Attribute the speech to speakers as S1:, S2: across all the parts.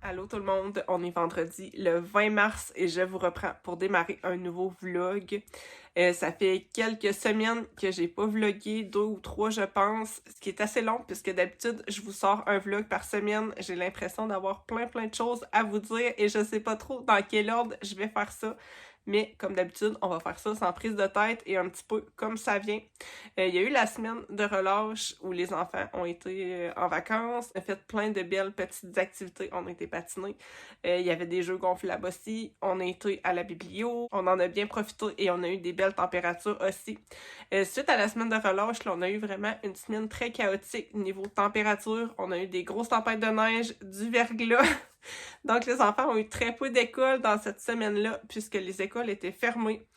S1: Allô tout le monde, on est vendredi le 20 mars et je vous reprends pour démarrer un nouveau vlog. Ça fait quelques semaines que j'ai pas vlogué, 2 ou 3 je pense, ce qui est assez long puisque d'habitude je vous sors un vlog par semaine. J'ai l'impression d'avoir plein de choses à vous dire et je sais pas trop dans quel ordre je vais faire ça. Mais comme d'habitude, on va faire ça sans prise de tête et un petit peu comme ça vient. Il y a eu la semaine de relâche où les enfants ont été en vacances. On a fait plein de belles petites activités. On a été patinés. Il y avait des jeux gonflables aussi. On a été à la biblio. On en a bien profité et on a eu des belles températures aussi. Suite à la semaine de relâche, là, on a eu vraiment une semaine très chaotique niveau température. On a eu des grosses tempêtes de neige, du verglas. Donc, les enfants ont eu très peu d'école dans cette semaine-là, puisque les écoles étaient fermées.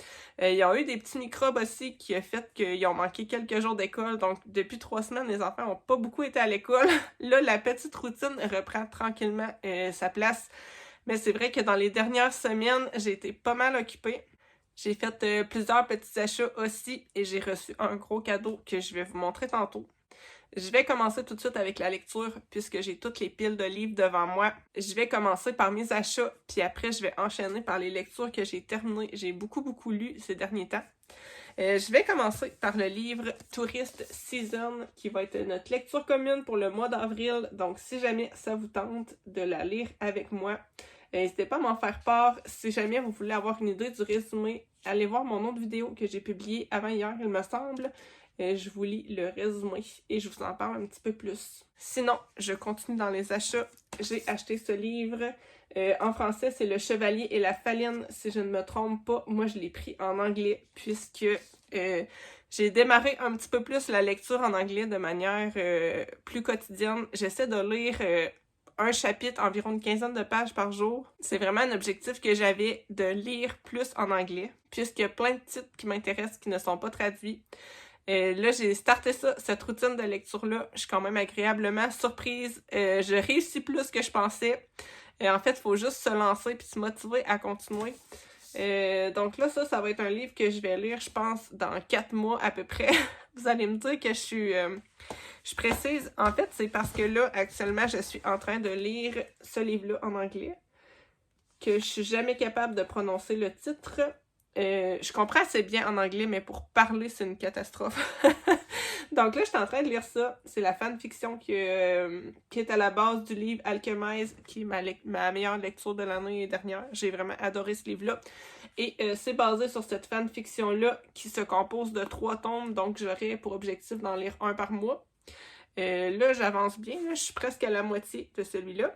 S1: Ils ont eu des petits microbes aussi qui a fait qu'ils ont manqué quelques jours d'école. Donc, depuis 3 semaines, les enfants n'ont pas beaucoup été à l'école. Là, la petite routine reprend tranquillement sa place. Mais c'est vrai que dans les dernières semaines, j'ai été pas mal occupée. J'ai fait plusieurs petits achats aussi et j'ai reçu un gros cadeau que je vais vous montrer tantôt. Je vais commencer tout de suite avec la lecture puisque j'ai toutes les piles de livres devant moi. Je vais commencer par mes achats, puis après je vais enchaîner par les lectures que j'ai terminées. J'ai beaucoup lu ces derniers temps. Je vais commencer par le livre Tourist Season qui va être notre lecture commune pour le mois d'avril. Donc si jamais ça vous tente de la lire avec moi, n'hésitez pas à m'en faire part. Si jamais vous voulez avoir une idée du résumé, allez voir mon autre vidéo que j'ai publié avant hier, il me semble. Je vous lis le résumé et je vous en parle un petit peu plus. Sinon, je continue dans les achats. J'ai acheté ce livre. En français, c'est Le Chevalier et la Faline, si je ne me trompe pas. Moi, je l'ai pris en anglais puisque j'ai démarré un petit peu plus la lecture en anglais de manière plus quotidienne. J'essaie de lire un chapitre, environ une quinzaine de pages par jour. C'est vraiment un objectif que j'avais de lire plus en anglais, puisqu'il y a plein de titres qui m'intéressent qui ne sont pas traduits. Là, j'ai starté cette routine de lecture-là. Je suis quand même agréablement surprise. Je réussis plus que je pensais. En fait, il faut juste se lancer puis se motiver à continuer. Donc là, ça va être un livre que je vais lire, je pense, dans 4 mois à peu près. Vous allez me dire que je suis précise. En fait, c'est parce que là, actuellement, je suis en train de lire ce livre-là en anglais, que je suis jamais capable de prononcer le titre. Je comprends assez bien en anglais, mais pour parler, c'est une catastrophe. Donc là, je suis en train de lire ça. C'est la fanfiction qui est à la base du livre Alchemize, qui est ma meilleure lecture de l'année dernière. J'ai vraiment adoré ce livre-là. Et c'est basé sur cette fanfiction-là qui se compose de 3 tomes, donc j'aurai pour objectif d'en lire un par mois. Là, j'avance bien, là, je suis presque à la moitié de celui-là.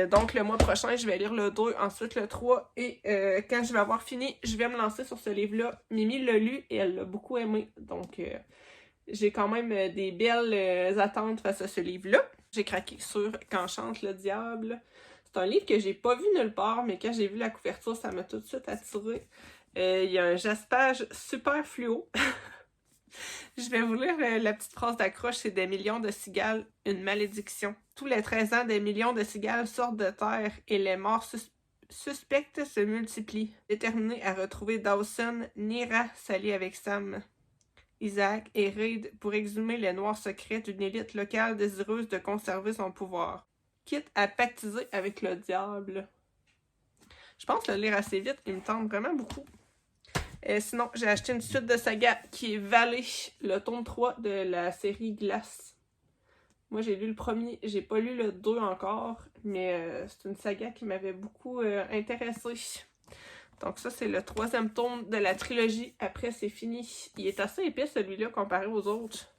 S1: Donc, le mois prochain, je vais lire le 2, ensuite le 3. Et quand je vais avoir fini, je vais me lancer sur ce livre-là. Mimi l'a lu et elle l'a beaucoup aimé. Donc, j'ai quand même des belles attentes face à ce livre-là. J'ai craqué sur Quand chante le diable. C'est un livre que j'ai pas vu nulle part, mais quand j'ai vu la couverture, ça m'a tout de suite attirée. Il y a un jaspage super fluo. Je vais vous lire la petite phrase d'accroche, c'est « Des millions de cigales, une malédiction. Tous les 13 ans, des millions de cigales sortent de terre et les morts suspectes se multiplient. » Déterminés à retrouver Dawson, Nira s'allie avec Sam, Isaac et Reid pour exhumer les noirs secrets d'une élite locale désireuse de conserver son pouvoir. Quitte à pactiser avec le diable. Je pense le lire assez vite, il me tente vraiment beaucoup. Sinon, j'ai acheté une suite de saga qui est Valley, le tome 3 de la série Glace. Moi, j'ai lu le premier, j'ai pas lu le 2 encore, mais c'est une saga qui m'avait beaucoup intéressée. Donc ça, c'est le 3e tome de la trilogie. Après, c'est fini. Il est assez épais, celui-là, comparé aux autres.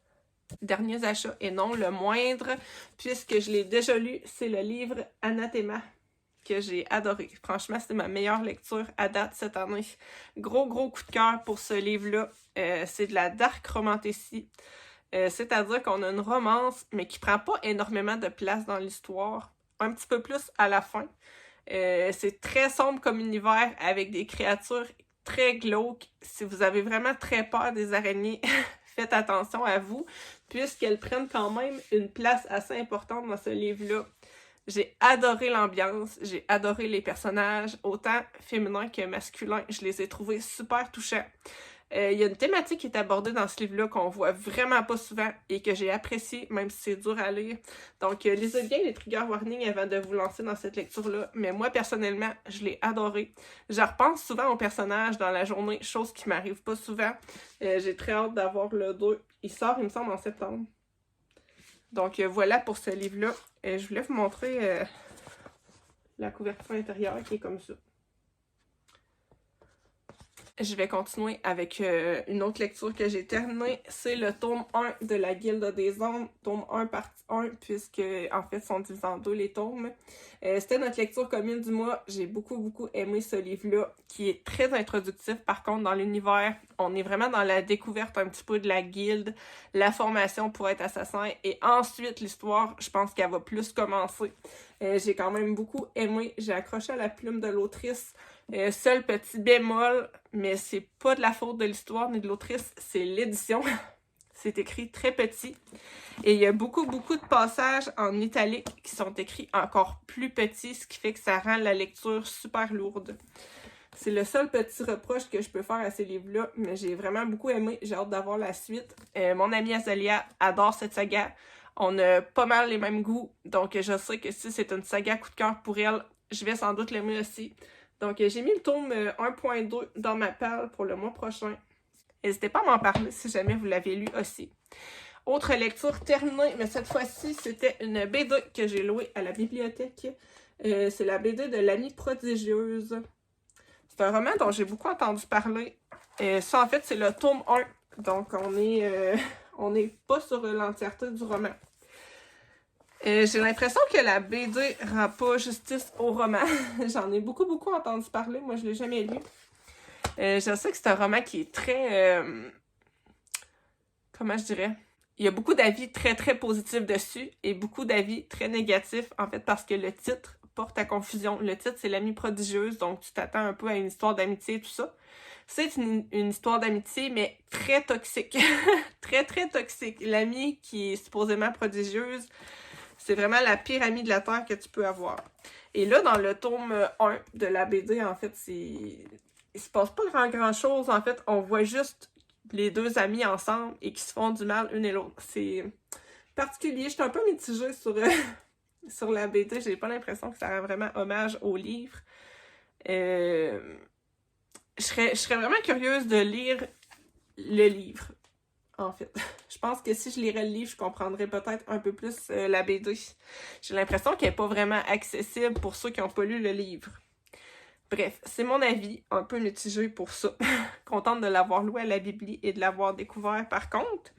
S1: Derniers achats, et non le moindre, puisque je l'ai déjà lu, c'est le livre Anathema, que j'ai adoré. Franchement, c'est ma meilleure lecture à date cette année. Gros coup de cœur pour ce livre-là. C'est de la dark romantasy. C'est-à-dire qu'on a une romance, mais qui prend pas énormément de place dans l'histoire. Un petit peu plus à la fin. C'est très sombre comme univers, avec des créatures très glauques. Si vous avez vraiment très peur des araignées, faites attention à vous, puisqu'elles prennent quand même une place assez importante dans ce livre-là. J'ai adoré l'ambiance, j'ai adoré les personnages, autant féminins que masculins. Je les ai trouvés super touchants. Il y a une thématique qui est abordée dans ce livre-là qu'on voit vraiment pas souvent et que j'ai apprécié, même si c'est dur à lire. Donc, lisez bien les trigger warnings avant de vous lancer dans cette lecture-là. Mais moi, personnellement, je l'ai adoré. Je repense souvent aux personnages dans la journée, chose qui m'arrive pas souvent. J'ai très hâte d'avoir le 2. Il sort, il me semble, en septembre. Donc, voilà pour ce livre-là. Je voulais vous montrer la couverture intérieure qui est comme ça. Je vais continuer avec une autre lecture que j'ai terminée. C'est le tome 1 de la Guilde des Ombres, tome 1 partie 1, puisque en fait sont divisés en 2 les tomes. C'était notre lecture commune du mois. J'ai beaucoup aimé ce livre-là, qui est très introductif par contre dans l'univers. On est vraiment dans la découverte un petit peu de la guilde, la formation pour être assassin, et ensuite l'histoire, je pense qu'elle va plus commencer. J'ai quand même beaucoup aimé, j'ai accroché à la plume de l'autrice. Seul petit bémol, mais c'est pas de la faute de l'histoire ni de l'autrice, c'est l'édition. C'est écrit très petit. Et il y a beaucoup de passages en italique qui sont écrits encore plus petits, ce qui fait que ça rend la lecture super lourde. C'est le seul petit reproche que je peux faire à ces livres-là, mais j'ai vraiment beaucoup aimé. J'ai hâte d'avoir la suite. Mon amie Azalia adore cette saga. On a pas mal les mêmes goûts, donc je sais que si c'est une saga coup de cœur pour elle, je vais sans doute l'aimer aussi. Donc, j'ai mis le tome 1.2 dans ma palle pour le mois prochain. N'hésitez pas à m'en parler si jamais vous l'avez lu aussi. Autre lecture terminée, mais cette fois-ci, c'était une BD que j'ai louée à la bibliothèque. C'est la BD de l'Amie prodigieuse. C'est un roman dont j'ai beaucoup entendu parler. Ça, en fait, c'est le tome 1. Donc, on n'est pas sur l'entièreté du roman. J'ai l'impression que la BD rend pas justice au roman. J'en ai beaucoup entendu parler. Moi, je l'ai jamais lu. Je sais que c'est un roman qui est très... comment je dirais? Il y a beaucoup d'avis très positifs dessus et beaucoup d'avis très négatifs, en fait, parce que le titre porte à confusion. Le titre, c'est L'Amie prodigieuse, donc tu t'attends un peu à une histoire d'amitié et tout ça. C'est une histoire d'amitié, mais très toxique. très toxique. L'amie qui est supposément prodigieuse, c'est vraiment la pire amie de la Terre que tu peux avoir. Et là, dans le tome 1 de la BD, en fait, il se passe pas grand chose. En fait, on voit juste les deux amis ensemble et qui se font du mal l'une et l'autre. C'est particulier. Je suis un peu mitigée sur, sur la BD. J'ai pas l'impression que ça rend vraiment hommage au livre. Je serais vraiment curieuse de lire le livre, en fait. Je pense que si je lirais le livre, je comprendrais peut-être un peu plus la BD. J'ai l'impression qu'elle n'est pas vraiment accessible pour ceux qui n'ont pas lu le livre. Bref, c'est mon avis, un peu mitigé pour ça. Contente de l'avoir loué à la Bibli et de l'avoir découvert par contre.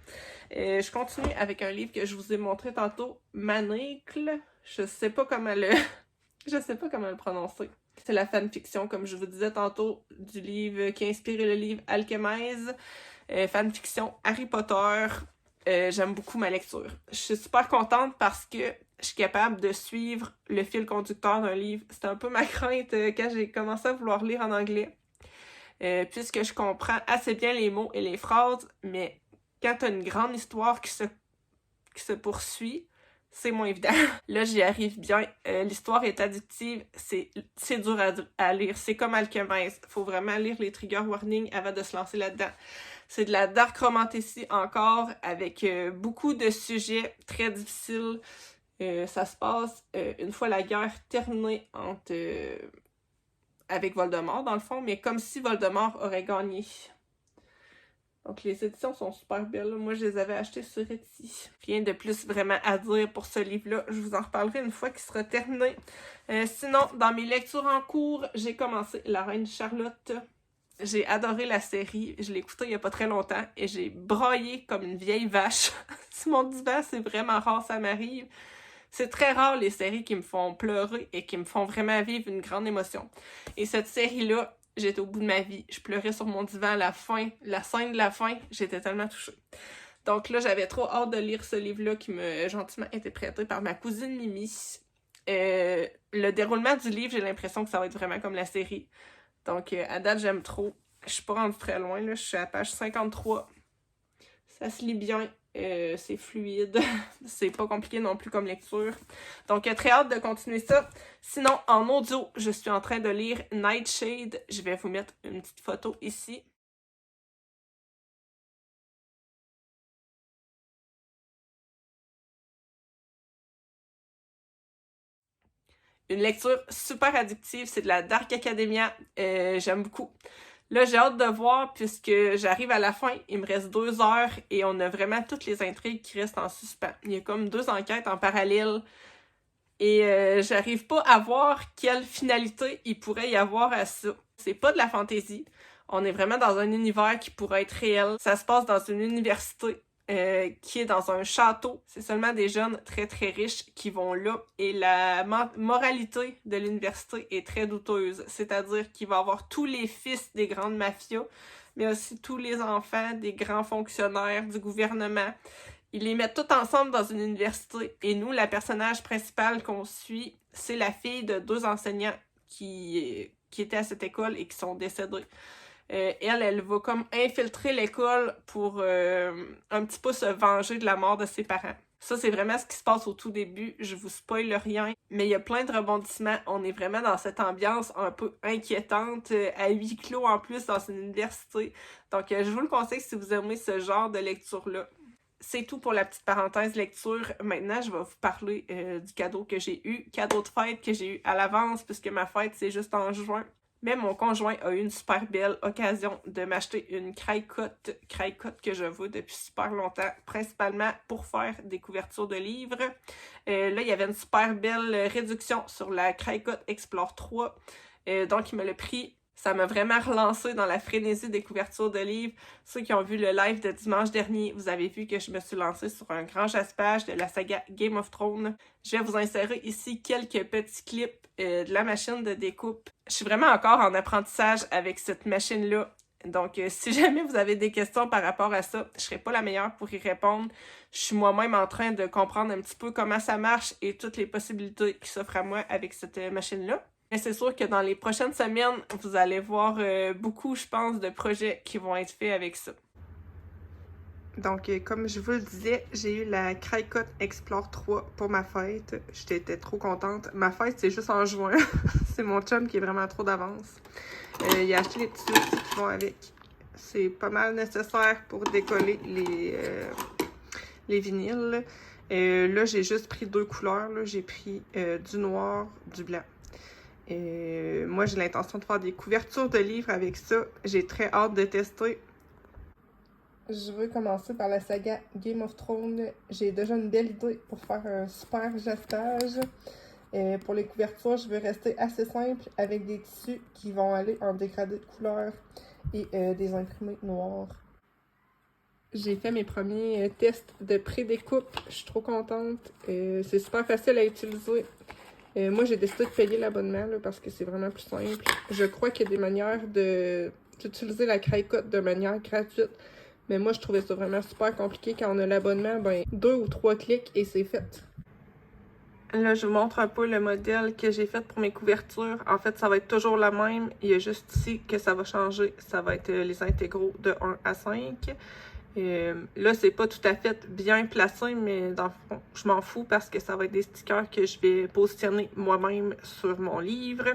S1: Je continue avec un livre que je vous ai montré tantôt, Manacle. Je sais pas comment le prononcer. C'est la fanfiction, comme je vous disais tantôt, du livre qui a inspiré le livre Alchemaise. Fanfiction Harry Potter. J'aime beaucoup ma lecture. Je suis super contente parce que je suis capable de suivre le fil conducteur d'un livre. C'était un peu ma crainte quand j'ai commencé à vouloir lire en anglais. Puisque je comprends assez bien les mots et les phrases, mais quand t'as une grande histoire qui se poursuit, c'est moins évident. Là, j'y arrive bien. L'histoire est addictive. C'est dur à lire. C'est comme Alchemist. Faut vraiment lire les trigger warnings avant de se lancer là-dedans. C'est de la dark romantasy encore, avec beaucoup de sujets très difficiles. Ça se passe une fois la guerre terminée avec Voldemort, dans le fond, mais comme si Voldemort aurait gagné. Donc, les éditions sont super belles. Moi, je les avais achetées sur Etsy. Rien de plus vraiment à dire pour ce livre-là. Je vous en reparlerai une fois qu'il sera terminé. Sinon, dans mes lectures en cours, j'ai commencé La Reine Charlotte. J'ai adoré la série. Je l'ai écoutée il n'y a pas très longtemps et j'ai braillé comme une vieille vache. Sur mon divan, c'est vraiment rare, ça m'arrive. C'est très rare les séries qui me font pleurer et qui me font vraiment vivre une grande émotion. Et cette série-là, j'étais au bout de ma vie. Je pleurais sur mon divan à la scène de la fin, j'étais tellement touchée. Donc là, j'avais trop hâte de lire ce livre-là qui m'a gentiment été prêté par ma cousine Mimi. Le déroulement du livre, j'ai l'impression que ça va être vraiment comme la série. Donc à date, j'aime trop. Je suis pas rendue très loin, là. Je suis à la page 53. Ça se lit bien. C'est fluide. C'est pas compliqué non plus comme lecture. Donc, très hâte de continuer ça. Sinon, en audio, je suis en train de lire Nightshade. Je vais vous mettre une petite photo ici. Une lecture super addictive, c'est de la Dark Academia. J'aime beaucoup. Là, j'ai hâte de voir puisque j'arrive à la fin. Il me reste 2 heures et on a vraiment toutes les intrigues qui restent en suspens. Il y a comme 2 enquêtes en parallèle et j'arrive pas à voir quelle finalité il pourrait y avoir à ça. C'est pas de la fantaisie. On est vraiment dans un univers qui pourrait être réel. Ça se passe dans une université qui est dans un château. C'est seulement des jeunes très très riches qui vont là et la moralité de l'université est très douteuse. C'est-à-dire qu'il va y avoir tous les fils des grandes mafias, mais aussi tous les enfants des grands fonctionnaires du gouvernement. Ils les mettent tous ensemble dans une université et nous, la personnage principale qu'on suit, c'est la fille de 2 enseignants qui étaient à cette école et qui sont décédés. Elle va comme infiltrer l'école pour un petit peu se venger de la mort de ses parents. Ça, c'est vraiment ce qui se passe au tout début. Je vous spoil rien, mais il y a plein de rebondissements. On est vraiment dans cette ambiance un peu inquiétante, à huis clos en plus dans une université. Donc, je vous le conseille si vous aimez ce genre de lecture-là. C'est tout pour la petite parenthèse lecture. Maintenant, je vais vous parler du cadeau que j'ai eu. Cadeau de fête que j'ai eu à l'avance puisque ma fête, c'est juste en juin. Mais mon conjoint a eu une super belle occasion de m'acheter une craie-cotte que je veux depuis super longtemps, principalement pour faire des couvertures de livres. Là, il y avait une super belle réduction sur la craie-cotte Explore 3. Donc, il me l'a pris. Ça m'a vraiment relancé dans la frénésie des couvertures de livres. Ceux qui ont vu le live de dimanche dernier, vous avez vu que je me suis lancée sur un grand jaspage de la saga Game of Thrones. Je vais vous insérer ici quelques petits clips de la machine de découpe. Je suis vraiment encore en apprentissage avec cette machine-là. Donc, si jamais vous avez des questions par rapport à ça, je serai pas la meilleure pour y répondre. Je suis moi-même en train de comprendre un petit peu comment ça marche et toutes les possibilités qui s'offrent à moi avec cette machine-là. Mais c'est sûr que dans les prochaines semaines, vous allez voir beaucoup, je pense, de projets qui vont être faits avec ça. Donc, comme je vous le disais, j'ai eu la Craie-Cotte Explore 3 pour ma fête. J'étais trop contente. Ma fête, c'est juste en juin. C'est mon chum qui est vraiment trop d'avance. Il a acheté les petits outils qui vont avec. C'est pas mal nécessaire pour décoller les vinyles. Là, j'ai juste pris 2 couleurs. J'ai pris du noir, du blanc. Moi, j'ai l'intention de faire des couvertures de livres avec ça. J'ai très hâte de tester. Je veux commencer par la saga Game of Thrones. J'ai déjà une belle idée pour faire un super jaspage. Pour les couvertures, je veux rester assez simple avec des tissus qui vont aller en dégradé de couleur et des imprimés noirs. J'ai fait mes premiers tests de pré-découpe. Je suis trop contente. C'est super facile à utiliser. Moi, j'ai décidé de payer l'abonnement parce que c'est vraiment plus simple. Je crois qu'il y a des manières d'utiliser la craie-cotte de manière gratuite. Mais moi, je trouvais ça vraiment super compliqué. Quand on a l'abonnement, 2 ou 3 clics et c'est fait. Là, je vous montre un peu le modèle que j'ai fait pour mes couvertures. En fait, ça va être toujours la même. Il y a juste ici que ça va changer. Ça va être les intégraux de 1 à 5. Là, c'est pas tout à fait bien placé, mais dans le fond, je m'en fous parce que ça va être des stickers que je vais positionner moi-même sur mon livre.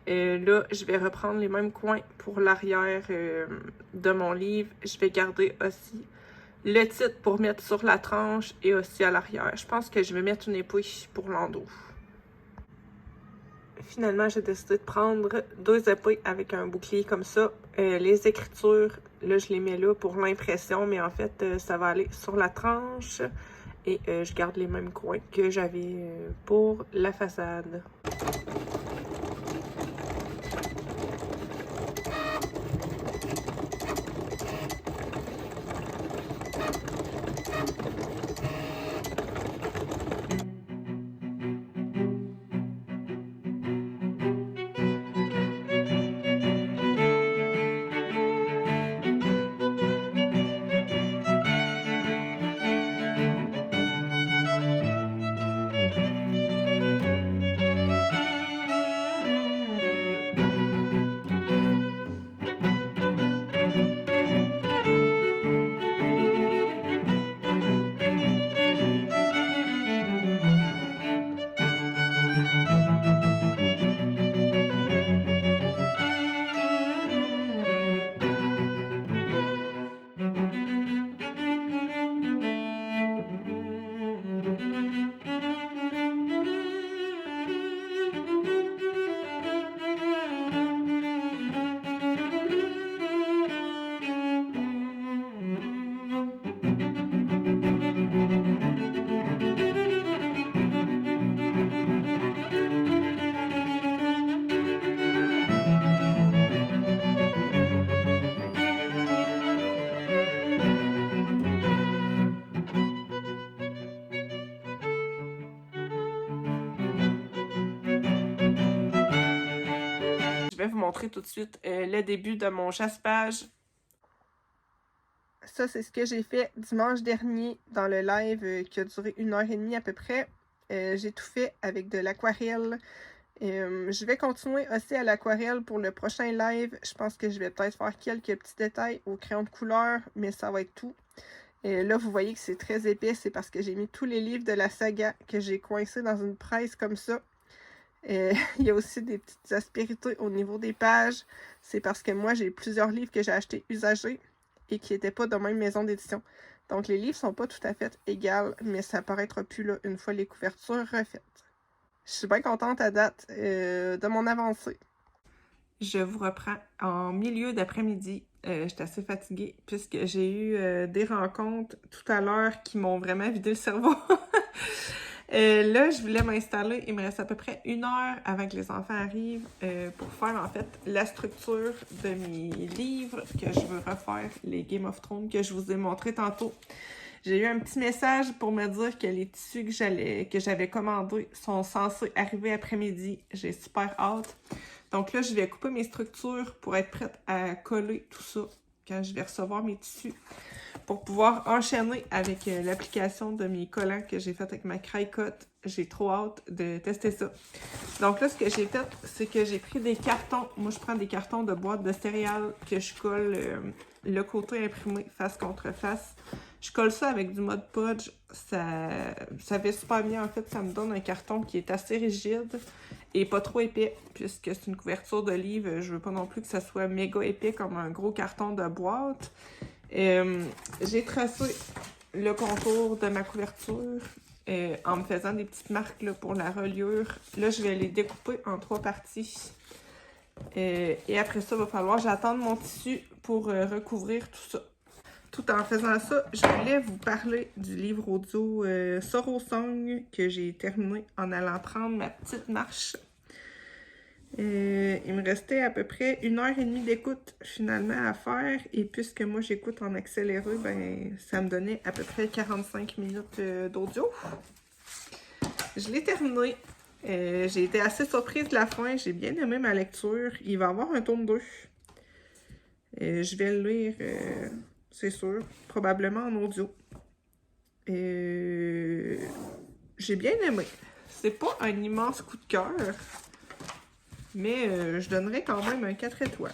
S1: Là, je vais reprendre les mêmes coins pour l'arrière de mon livre. Je vais garder aussi le titre pour mettre sur la tranche et aussi à l'arrière. Je pense que je vais mettre une épée pour l'endos. Finalement, j'ai décidé de prendre 2 épées avec un bouclier comme ça. Les écritures, là, je les mets là pour l'impression, mais en fait, ça va aller sur la tranche. Et je garde les mêmes coins que j'avais pour la façade. vous montrer tout de suite le début de mon jaspage. Ça, c'est ce que j'ai fait dimanche dernier dans le live qui a duré 1h30 à peu près. J'ai tout fait avec de l'aquarelle. Je vais continuer aussi à l'aquarelle pour le prochain live. Je pense que je vais peut-être faire quelques petits détails au crayon de couleur, mais ça va être tout. Là, vous voyez que c'est très épais, c'est parce que j'ai mis tous les livres de la saga que j'ai coincés dans une presse comme ça. Il y a aussi des petites aspérités au niveau des pages. C'est parce que moi, j'ai plusieurs livres que j'ai achetés usagés et qui n'étaient pas de même maison d'édition. Donc, les livres sont pas tout à fait égales, mais ça paraîtra plus là une fois les couvertures refaites. Je suis bien contente à date de mon avancée. Je vous reprends en milieu d'après-midi. J'étais assez fatiguée puisque j'ai eu des rencontres tout à l'heure qui m'ont vraiment vidé le cerveau. Là, je voulais m'installer. Il me reste à peu près 1 heure avant que les enfants arrivent pour faire en fait la structure de mes livres que je veux refaire, les Game of Thrones que je vous ai montré tantôt. J'ai eu un petit message pour me dire que les tissus que j'avais commandés sont censés arriver après-midi. J'ai super hâte. Donc là, je vais couper mes structures pour être prête à coller tout ça quand je vais recevoir mes tissus pour pouvoir enchaîner avec l'application de mes collants que j'ai fait avec ma Crayotte. J'ai trop hâte de tester ça. Donc là, ce que j'ai fait, c'est que j'ai pris des cartons. Moi, je prends des cartons de boîtes de céréales que je colle le côté imprimé face contre face. Je colle ça avec du Mod Podge. Ça fait super bien. En fait, ça me donne un carton qui est assez rigide et pas trop épais, puisque c'est une couverture de livre. Je veux pas non plus que ça soit méga épais comme un gros carton de boîte. J'ai tracé le contour de ma couverture en me faisant des petites marques là, pour la reliure. Là, je vais les découper en 3 parties. Et après ça, il va falloir j'attendre mon tissu pour recouvrir tout ça. Tout en faisant ça, je voulais vous parler du livre audio Sorrow Song que j'ai terminé en allant prendre ma petite marche. Il me restait à peu près 1h30 d'écoute finalement à faire. Et puisque moi j'écoute en accéléré, ben ça me donnait à peu près 45 minutes d'audio. Je l'ai terminé. J'ai été assez surprise de la fin. J'ai bien aimé ma lecture. Il va y avoir un tome 2. Je vais le lire, c'est sûr, probablement en audio. J'ai bien aimé. C'est pas un immense coup de cœur, mais je donnerais quand même un 4 étoiles.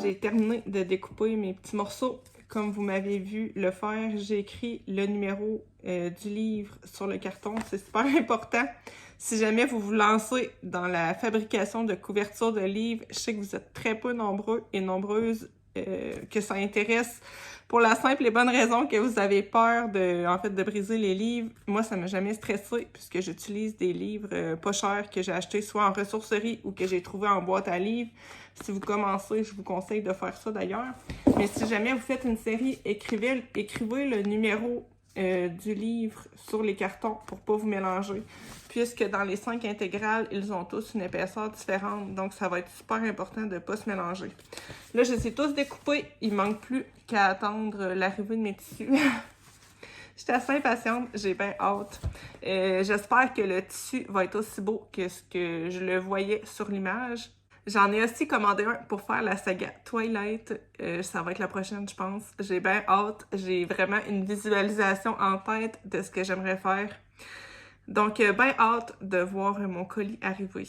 S1: J'ai terminé de découper mes petits morceaux. Comme vous m'avez vu le faire, j'ai écrit le numéro du livre sur le carton. C'est super important. Si jamais vous vous lancez dans la fabrication de couvertures de livres, je sais que vous êtes très peu nombreux et nombreuses que ça intéresse pour la simple et bonne raison que vous avez peur de briser les livres. Moi, ça m'a jamais stressé puisque j'utilise des livres pas chers que j'ai achetés soit en ressourcerie ou que j'ai trouvé en boîte à livres. Si vous commencez, je vous conseille de faire ça d'ailleurs. Mais si jamais vous faites une série, écrivez le numéro du livre sur les cartons pour pas vous mélanger. Puisque dans les 5 intégrales, ils ont tous une épaisseur différente. Donc, ça va être super important de ne pas se mélanger. Là, je les ai tous découpés. Il ne manque plus qu'à attendre l'arrivée de mes tissus. J'étais assez impatiente. J'ai bien hâte. J'espère que le tissu va être aussi beau que ce que je le voyais sur l'image. J'en ai aussi commandé un pour faire la saga Twilight. Ça va être la prochaine, je pense. J'ai bien hâte. J'ai vraiment une visualisation en tête de ce que j'aimerais faire. Donc, bien hâte de voir mon colis arriver.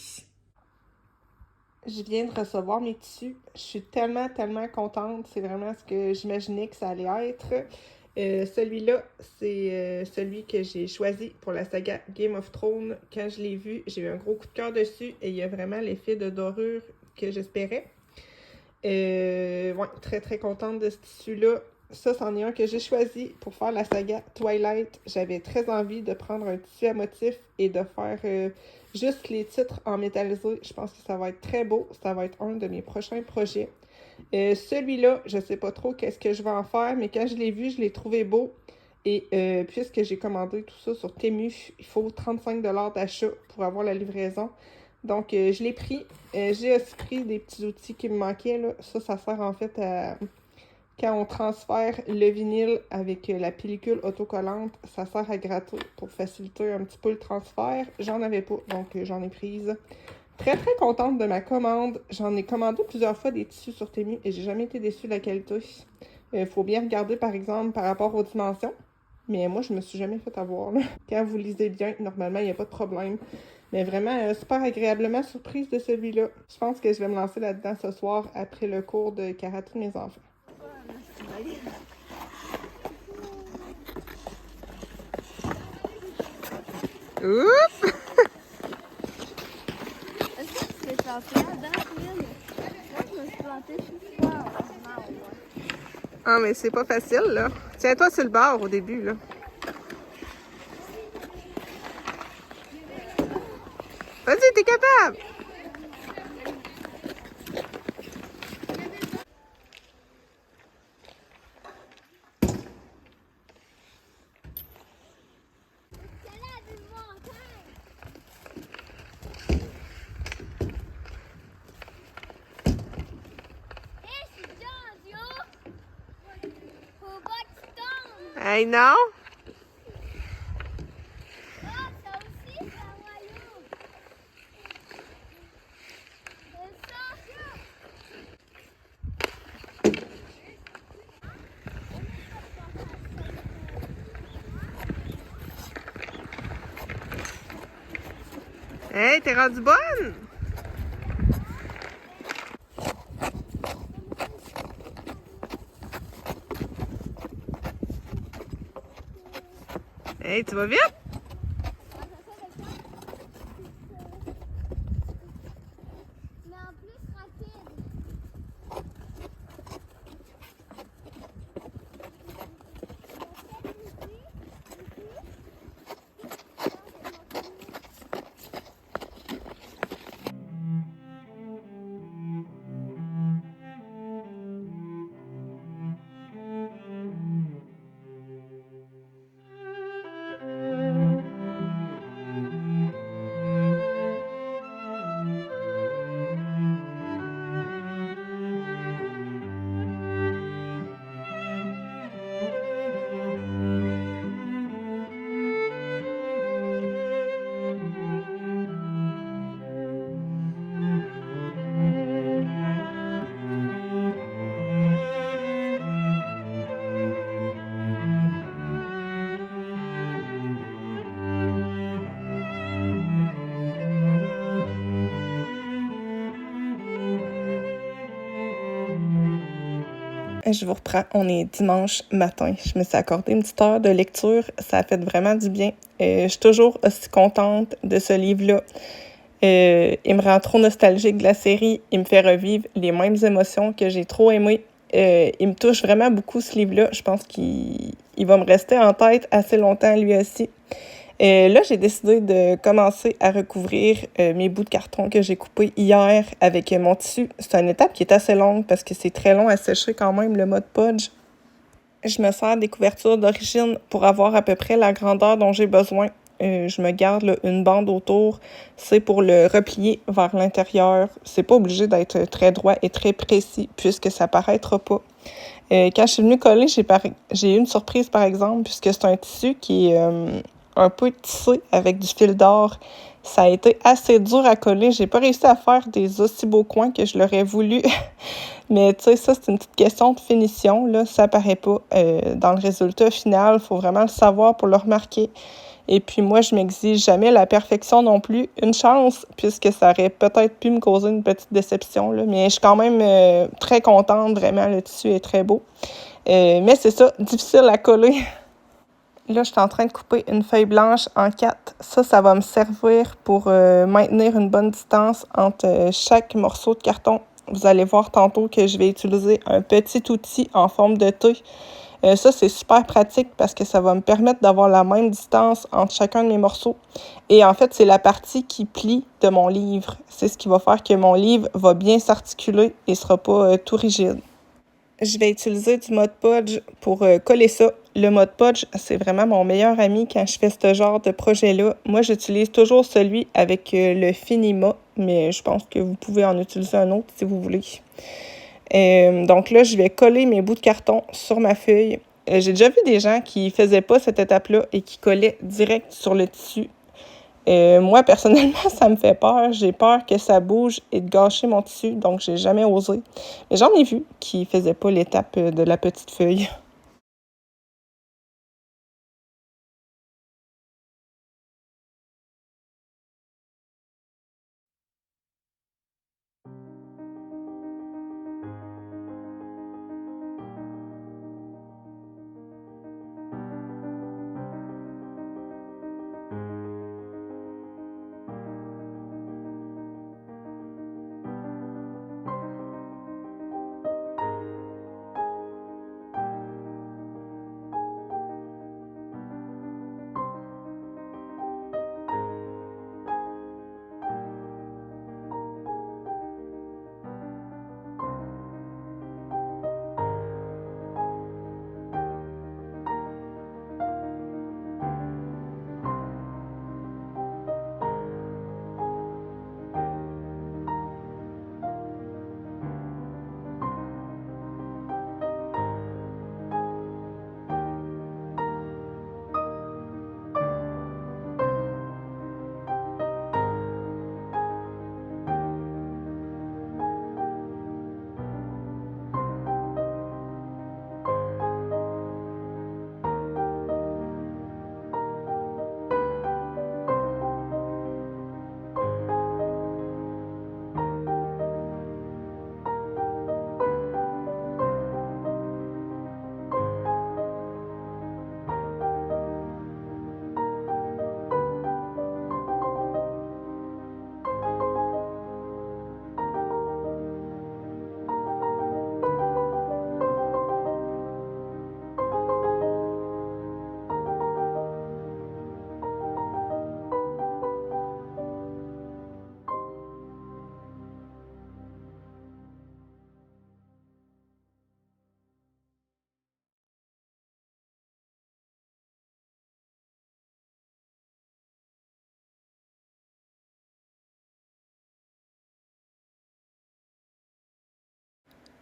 S1: Je viens de recevoir mes tissus. Je suis tellement contente. C'est vraiment ce que j'imaginais que ça allait être. Celui-là, c'est celui que j'ai choisi pour la saga Game of Thrones. Quand je l'ai vu, j'ai eu un gros coup de cœur dessus et il y a vraiment l'effet de dorure que j'espérais. Ouais, très contente de ce tissu-là. Ça, c'en est un que j'ai choisi pour faire la saga Twilight. J'avais très envie de prendre un tissu à motif et de faire juste les titres en métallisé. Je pense que ça va être très beau. Ça va être un de mes prochains projets. Celui-là, je sais pas trop qu'est-ce que je vais en faire, mais quand je l'ai vu, je l'ai trouvé beau. Et puisque j'ai commandé tout ça sur Temu, il faut 35$ d'achat pour avoir la livraison. Donc, je l'ai pris. J'ai aussi pris des petits outils qui me manquaient, là. Ça sert en fait à... Quand on transfère le vinyle avec la pellicule autocollante, ça sert à gratter pour faciliter un petit peu le transfert. J'en avais pas, donc j'en ai prise. Très très contente de ma commande. J'en ai commandé plusieurs fois des tissus sur Temu et j'ai jamais été déçue de la qualité. Faut bien regarder par exemple par rapport aux dimensions. Mais moi, je me suis jamais fait avoir, là. Quand vous lisez bien, normalement, il n'y a pas de problème. Mais vraiment, super agréablement surprise de celui-là. Je pense que je vais me lancer là-dedans ce soir après le cours de karaté de mes enfants. Oups!
S2: Est-ce que tu t'es planté là-dedans, Will? Moi, je me suis plantée super mal.
S1: Ah, mais c'est pas facile, là. Tiens-toi sur le bord au début, là. Vas-y, t'es capable! I know. Hey, t'es rendue bonne? Hey, tu vas vite?
S2: Mais en plus rapide.
S1: Je vous reprends, on est dimanche matin. Je me suis accordé une petite heure de lecture. Ça a fait vraiment du bien. Je suis toujours aussi contente de ce livre-là. Il me rend trop nostalgique de la série. Il me fait revivre les mêmes émotions que j'ai trop aimées. Il me touche vraiment beaucoup, ce livre-là. Je pense qu'il va me rester en tête assez longtemps, lui aussi. Là, j'ai décidé de commencer à recouvrir mes bouts de carton que j'ai coupés hier avec mon tissu. C'est une étape qui est assez longue parce que c'est très long à sécher quand même, le mode podge. Je me sers des couvertures d'origine pour avoir à peu près la grandeur dont j'ai besoin. Je me garde là, une bande autour. C'est pour le replier vers l'intérieur. C'est pas obligé d'être très droit et très précis puisque ça paraîtra pas. Quand je suis venue coller, j'ai eu une surprise par exemple puisque c'est un tissu qui est un peu tissé avec du fil d'or. Ça a été assez dur à coller. J'ai pas réussi à faire des aussi beaux coins que je l'aurais voulu. Mais tu sais, ça, c'est une petite question de finition. Là, ça paraît pas dans le résultat final. Il faut vraiment le savoir pour le remarquer. Et puis moi, je m'exige jamais la perfection non plus. Une chance, puisque ça aurait peut-être pu me causer une petite déception. Là. Mais je suis quand même très contente. Vraiment, le tissu est très beau. Mais c'est ça, difficile à coller. Là, je suis en train de couper une feuille blanche en 4. Ça va me servir pour maintenir une bonne distance entre chaque morceau de carton. Vous allez voir tantôt que je vais utiliser un petit outil en forme de T. Ça, c'est super pratique parce que ça va me permettre d'avoir la même distance entre chacun de mes morceaux. Et en fait, c'est la partie qui plie de mon livre. C'est ce qui va faire que mon livre va bien s'articuler et ne sera pas tout rigide. Je vais utiliser du Mod Podge pour coller ça. Le Mod Podge, c'est vraiment mon meilleur ami quand je fais ce genre de projet-là. Moi, j'utilise toujours celui avec le Finima, mais je pense que vous pouvez en utiliser un autre si vous voulez. Donc là, je vais coller mes bouts de carton sur ma feuille. J'ai déjà vu des gens qui faisaient pas cette étape-là et qui collaient direct sur le tissu. Moi, personnellement, ça me fait peur. J'ai peur que ça bouge et de gâcher mon tissu, donc j'ai jamais osé. Mais j'en ai vu qui faisaient pas l'étape de la petite feuille.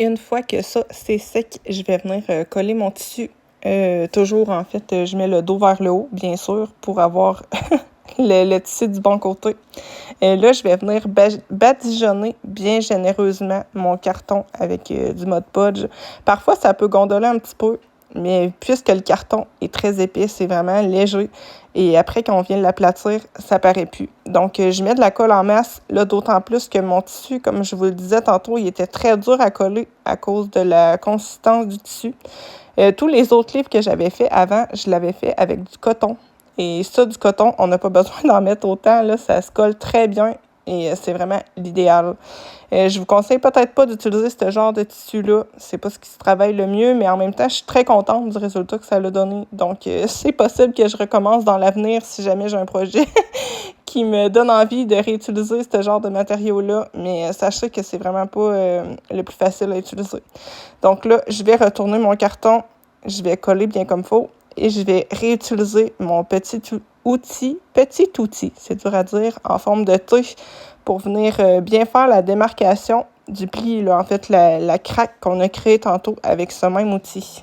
S1: Une fois que ça, c'est sec, je vais venir coller mon tissu. Toujours, en fait, je mets le dos vers le haut, bien sûr, pour avoir le tissu du bon côté. Là, je vais venir badigeonner bien généreusement mon carton avec du Mod Podge. Parfois, ça peut gondoler un petit peu, mais puisque le carton est très épais, c'est vraiment léger. Et après, quand on vient l'aplatir, ça paraît plus. Donc, je mets de la colle en masse, là, d'autant plus que mon tissu, comme je vous le disais tantôt, il était très dur à coller à cause de la consistance du tissu. Tous les autres livres que j'avais fait avant, je l'avais fait avec du coton. Et ça, du coton, on n'a pas besoin d'en mettre autant, là, ça se colle très bien et c'est vraiment l'idéal. Je vous conseille peut-être pas d'utiliser ce genre de tissu-là, c'est pas ce qui se travaille le mieux, mais en même temps, je suis très contente du résultat que ça a donné. Donc, c'est possible que je recommence dans l'avenir si jamais j'ai un projet qui me donne envie de réutiliser ce genre de matériaux-là, mais sachez que c'est vraiment pas le plus facile à utiliser. Donc là, je vais retourner mon carton, je vais coller bien comme il faut, et je vais réutiliser mon petit outil, c'est dur à dire, en forme de T pour venir bien faire la démarcation du pli, là, en fait, la craque qu'on a créée tantôt avec ce même outil.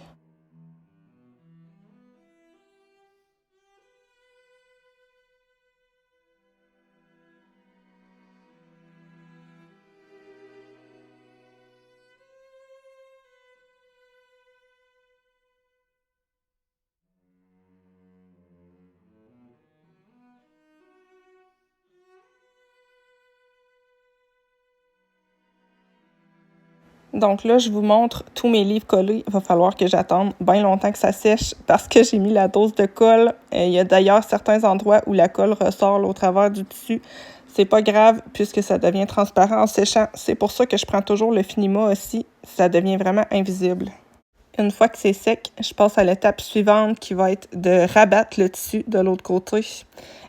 S1: Donc là, je vous montre tous mes livres collés. Il va falloir que j'attende bien longtemps que ça sèche parce que j'ai mis la dose de colle. Il y a d'ailleurs certains endroits où la colle ressort là, au travers du tissu. c'est pas grave puisque ça devient transparent en séchant. C'est pour ça que je prends toujours le Finima aussi. Ça devient vraiment invisible. Une fois que c'est sec, je passe à l'étape suivante qui va être de rabattre le tissu de l'autre côté.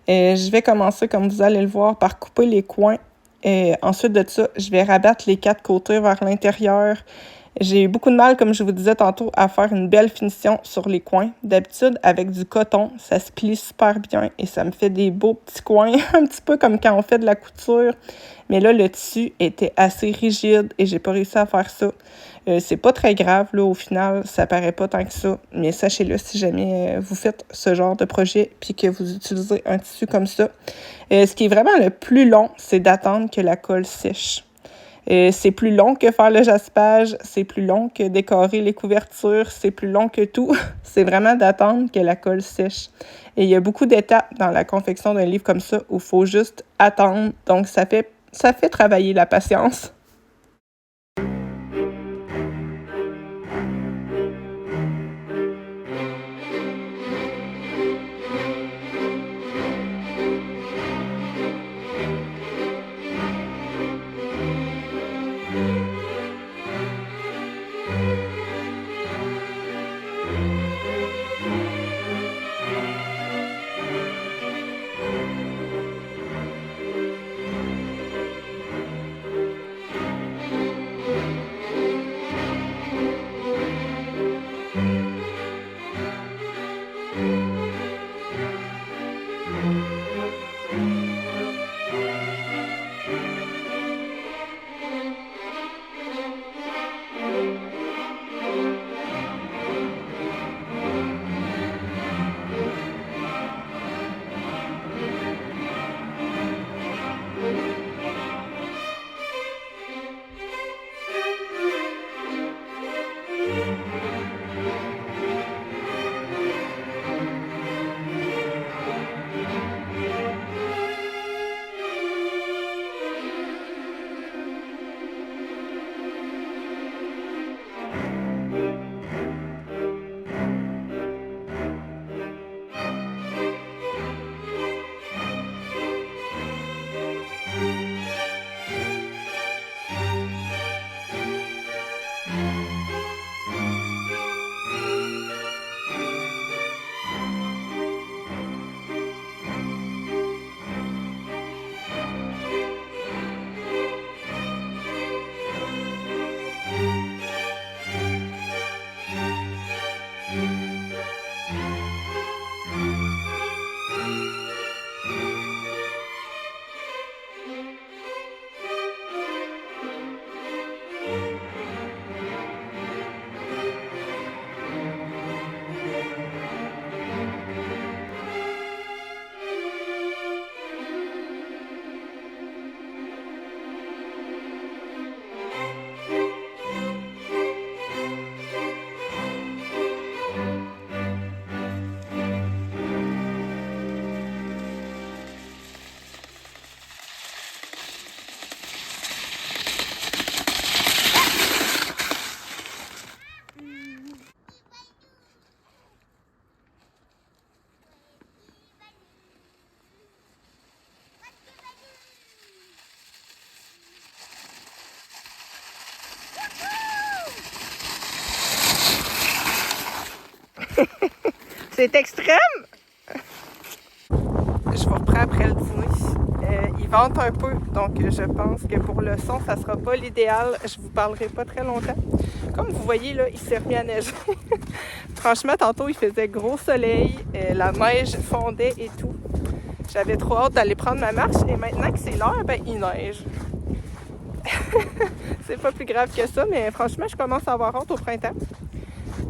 S1: Je vais commencer, comme vous allez le voir, par couper les coins. Ensuite de ça, je vais rabattre les 4 côtés vers l'intérieur. J'ai eu beaucoup de mal, comme je vous disais tantôt, à faire une belle finition sur les coins. D'habitude, avec du coton, ça se plie super bien et ça me fait des beaux petits coins, un petit peu comme quand on fait de la couture. Mais là, le tissu était assez rigide et j'ai pas réussi à faire ça. C'est pas très grave, là, au final, ça paraît pas tant que ça. Mais sachez-le, si jamais vous faites ce genre de projet puis que vous utilisez un tissu comme ça. Ce qui est vraiment le plus long, c'est d'attendre que la colle sèche. C'est plus long que faire le jaspage, c'est plus long que décorer les couvertures, c'est plus long que tout. C'est vraiment d'attendre que la colle sèche. Et il y a beaucoup d'étapes dans la confection d'un livre comme ça où il faut juste attendre. Donc, ça fait travailler la patience. C'est extrême! Je vous reprends après le dîner. Il vente un peu, donc je pense que pour le son, ça sera pas l'idéal. Je vous parlerai pas très longtemps. Comme vous voyez, là, il s'est remis à neiger. Franchement, tantôt, il faisait gros soleil, la neige fondait et tout. J'avais trop hâte d'aller prendre ma marche et maintenant que c'est l'heure, ben il neige. C'est pas plus grave que ça, mais franchement, je commence à avoir hâte au printemps.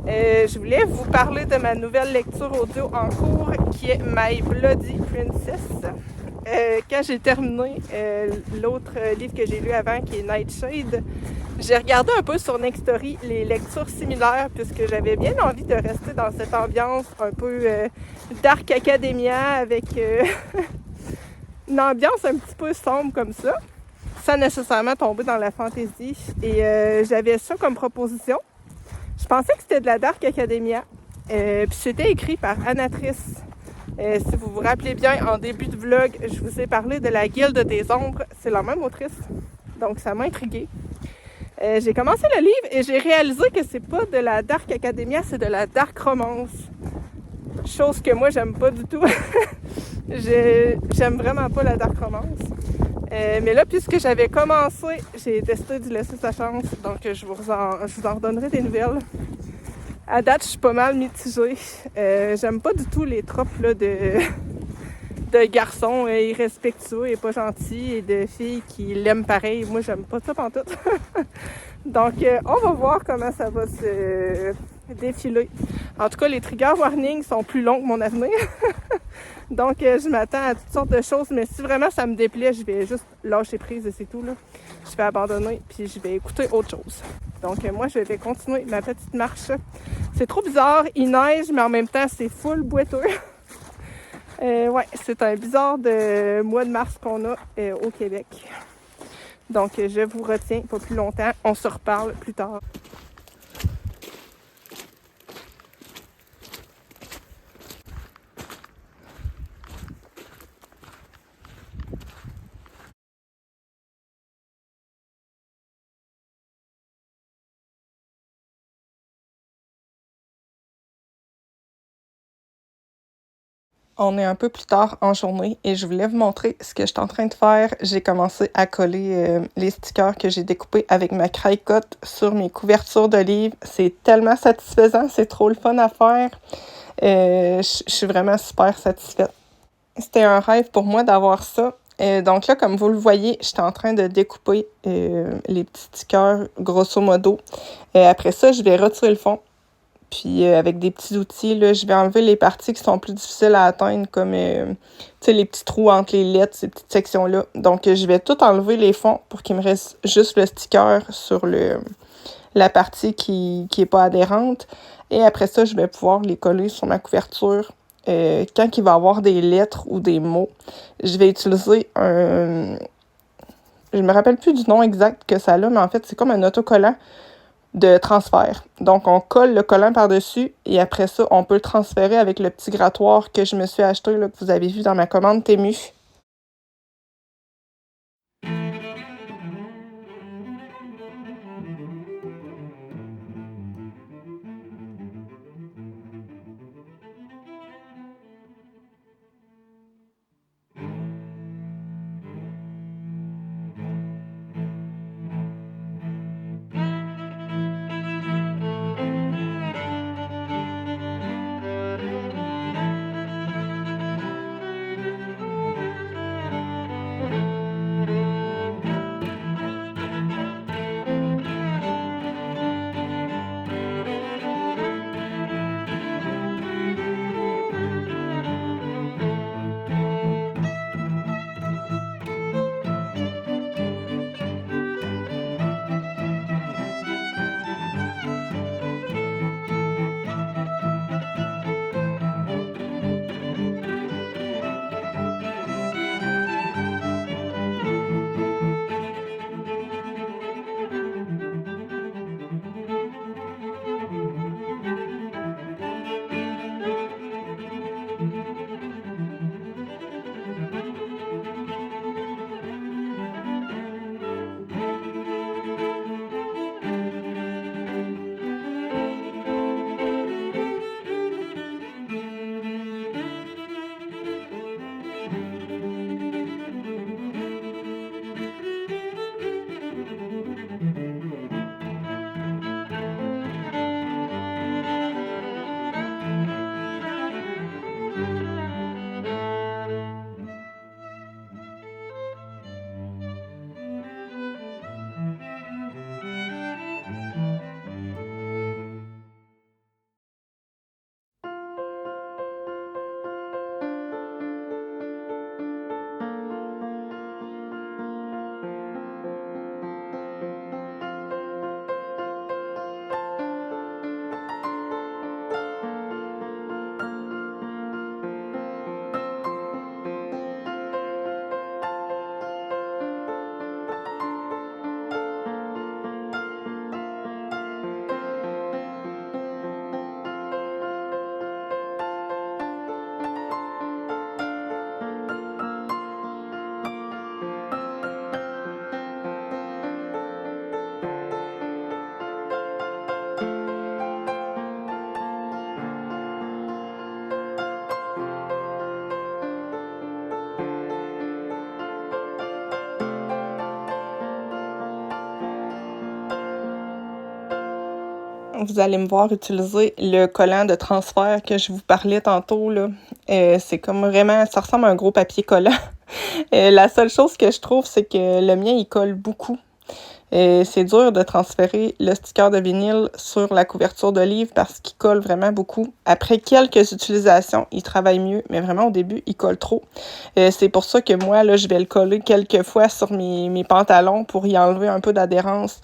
S1: Je voulais vous parler de ma nouvelle lecture audio en cours qui est My Bloody Princess. Quand j'ai terminé l'autre livre que j'ai lu avant qui est Nightshade, j'ai regardé un peu sur Nextory les lectures similaires puisque j'avais bien envie de rester dans cette ambiance un peu Dark Academia avec une ambiance un petit peu sombre comme ça, sans nécessairement tomber dans la fantasy. Et j'avais ça comme proposition. Je pensais que c'était de la Dark Academia. Puis c'était écrit par Anatrice. Si vous vous rappelez bien, en début de vlog, je vous ai parlé de la Guilde des Ombres. C'est la même autrice, donc ça m'a intriguée. J'ai commencé le livre et j'ai réalisé que c'est pas de la Dark Academia, c'est de la Dark Romance. Chose que moi, j'aime pas du tout. J'aime vraiment pas la Dark Romance. Mais là, puisque j'avais commencé, j'ai décidé de laisser sa chance. Donc, je vous en redonnerai des nouvelles. À date, je suis pas mal mitigée. J'aime pas du tout les tropes là, de garçons irrespectueux et pas gentils et de filles qui l'aiment pareil. Moi, j'aime pas ça pantoute. Donc, on va voir comment ça va se défiler. En tout cas, les trigger warnings sont plus longs que mon avenir. Donc, je m'attends à toutes sortes de choses, mais si vraiment ça me déplaît, je vais juste lâcher prise et c'est tout, là. Je vais abandonner, puis je vais écouter autre chose. Donc, moi, je vais continuer ma petite marche. C'est trop bizarre, il neige, mais en même temps, c'est full boiteux. Ouais, c'est un bizarre de mois de mars qu'on a au Québec. Donc, je vous retiens pas plus longtemps. On se reparle plus tard. On est un peu plus tard en journée et je voulais vous montrer ce que je suis en train de faire. J'ai commencé à coller les stickers que j'ai découpés avec ma craie cotte sur mes couvertures de livres. C'est tellement satisfaisant, c'est trop le fun à faire. Je suis vraiment super satisfaite. C'était un rêve pour moi d'avoir ça. Donc là, comme vous le voyez, j'étais en train de découper les petits stickers grosso modo. Après ça, je vais retirer le fond. Puis avec des petits outils, là, je vais enlever les parties qui sont plus difficiles à atteindre, comme les petits trous entre les lettres, ces petites sections-là. Donc, je vais tout enlever les fonds pour qu'il me reste juste le sticker sur la partie qui est pas adhérente. Et après ça, je vais pouvoir les coller sur ma couverture. Quand il va y avoir des lettres ou des mots, je vais utiliser un... Je me rappelle plus du nom exact que ça a, mais en fait, c'est comme un autocollant de transfert. Donc, on colle le collant par-dessus et après ça, on peut le transférer avec le petit grattoir que je me suis acheté, là, que vous avez vu dans ma commande Temu. vous allez me voir utiliser le collant de transfert que je vous parlais tantôt, là. C'est comme vraiment, ça ressemble à un gros papier collant. La seule chose que je trouve, c'est que le mien, il colle beaucoup. C'est dur de transférer le sticker de vinyle sur la couverture de livre parce qu'il colle vraiment beaucoup. Après quelques utilisations, il travaille mieux, mais vraiment au début, il colle trop. C'est pour ça que moi, là, je vais le coller quelques fois sur mes pantalons pour y enlever un peu d'adhérence.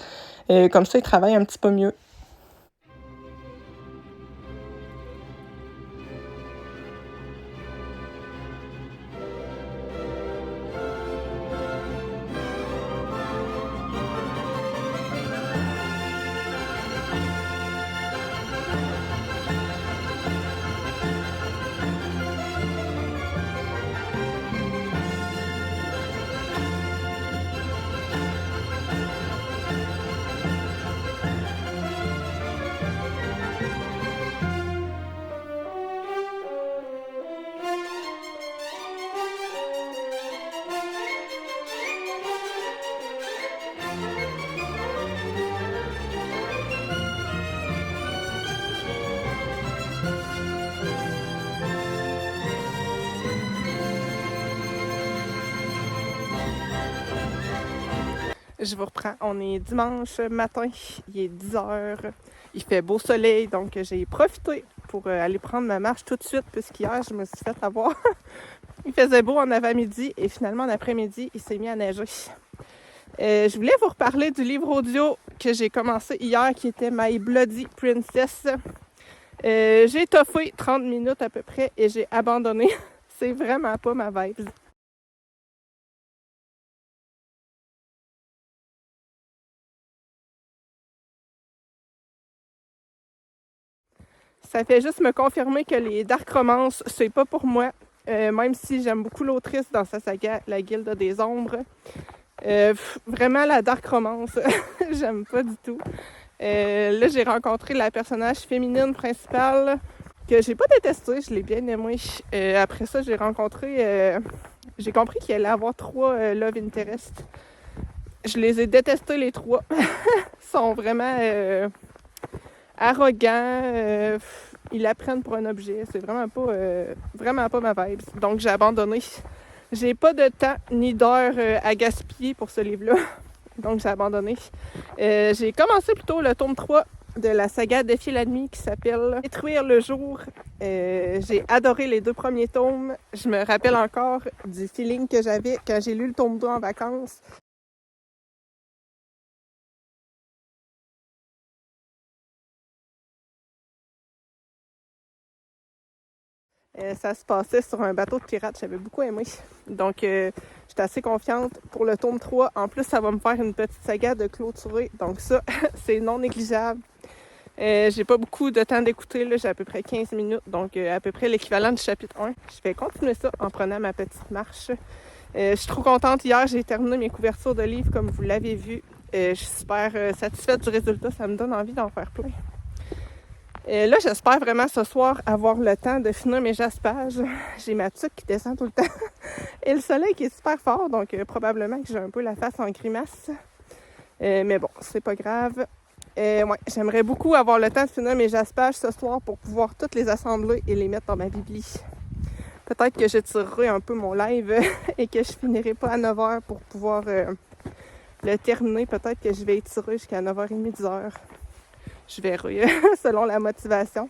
S1: Comme ça, il travaille un petit peu mieux. Je vous reprends. On est dimanche matin, il est 10h. Il fait beau soleil, donc j'ai profité pour aller prendre ma marche tout de suite, puisqu'hier, je me suis fait avoir. Il faisait beau en avant-midi et finalement, en après-midi, il s'est mis à neiger. Je voulais vous reparler du livre audio que j'ai commencé hier, qui était My Bloody Princess. J'ai toffé 30 minutes à peu près et j'ai abandonné. C'est vraiment pas ma vibe. Ça fait juste me confirmer que les dark romances, c'est pas pour moi. Même si j'aime beaucoup l'autrice dans sa saga La Guilde des Ombres. Vraiment, la dark romance, j'aime pas du tout. Là, j'ai rencontré la personnage féminine principale que j'ai pas détestée, je l'ai bien aimée. Après ça, j'ai compris qu'il allait avoir 3 love interest. Je les ai détestés les 3. Ils sont vraiment arrogants. Ils la prennent pour un objet. C'est vraiment pas ma vibe. Donc, j'ai abandonné. J'ai pas de temps ni d'heure à gaspiller pour ce livre-là. Donc, j'ai abandonné. J'ai commencé plutôt le tome 3 de la saga Défier l'ennemi qui s'appelle Détruire le jour. J'ai adoré les 2 premiers tomes. Je me rappelle encore du feeling que j'avais quand j'ai lu le tome 2 en vacances. Ça se passait sur un bateau de pirates. J'avais beaucoup aimé. Donc, j'étais assez confiante pour le tome 3. En plus, ça va me faire une petite saga de clôturer. Donc ça, c'est non négligeable. J'ai pas beaucoup de temps d'écouter. J'ai à peu près 15 minutes. Donc, à peu près l'équivalent du chapitre 1. Je vais continuer ça en prenant ma petite marche. Je suis trop contente. Hier, j'ai terminé mes couvertures de livres, comme vous l'avez vu. Je suis super satisfaite du résultat. Ça me donne envie d'en faire plein. Là, j'espère vraiment ce soir avoir le temps de finir mes jaspages. J'ai ma tuque qui descend tout le temps. Et le soleil qui est super fort, donc probablement que j'ai un peu la face en grimace. Mais bon, c'est pas grave. Ouais, j'aimerais beaucoup avoir le temps de finir mes jaspages ce soir pour pouvoir toutes les assembler et les mettre dans ma bibli. Peut-être que j'étirerai un peu mon live et que je finirai pas à 9h pour pouvoir le terminer. Peut-être que je vais étirer jusqu'à 9h30, 10h. Je verrai selon la motivation.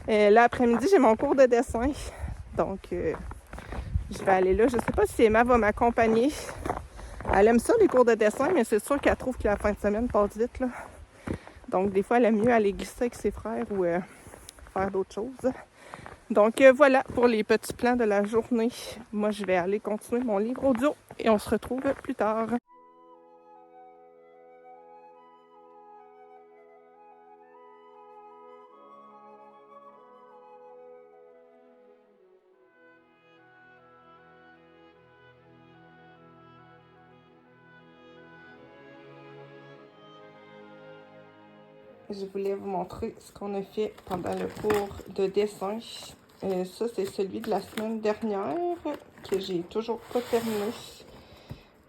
S1: L'après-midi, j'ai mon cours de dessin. Donc, je vais aller là. Je sais pas si Emma va m'accompagner. Elle aime ça, les cours de dessin, mais c'est sûr qu'elle trouve que la fin de semaine passe vite, là. Donc, des fois, elle aime mieux aller glisser avec ses frères ou faire d'autres choses. Donc, voilà pour les petits plans de la journée. Moi, je vais aller continuer mon livre audio et on se retrouve plus tard. Je voulais vous montrer ce qu'on a fait pendant le cours de dessin. Ça, c'est celui de la semaine dernière que j'ai toujours pas terminé.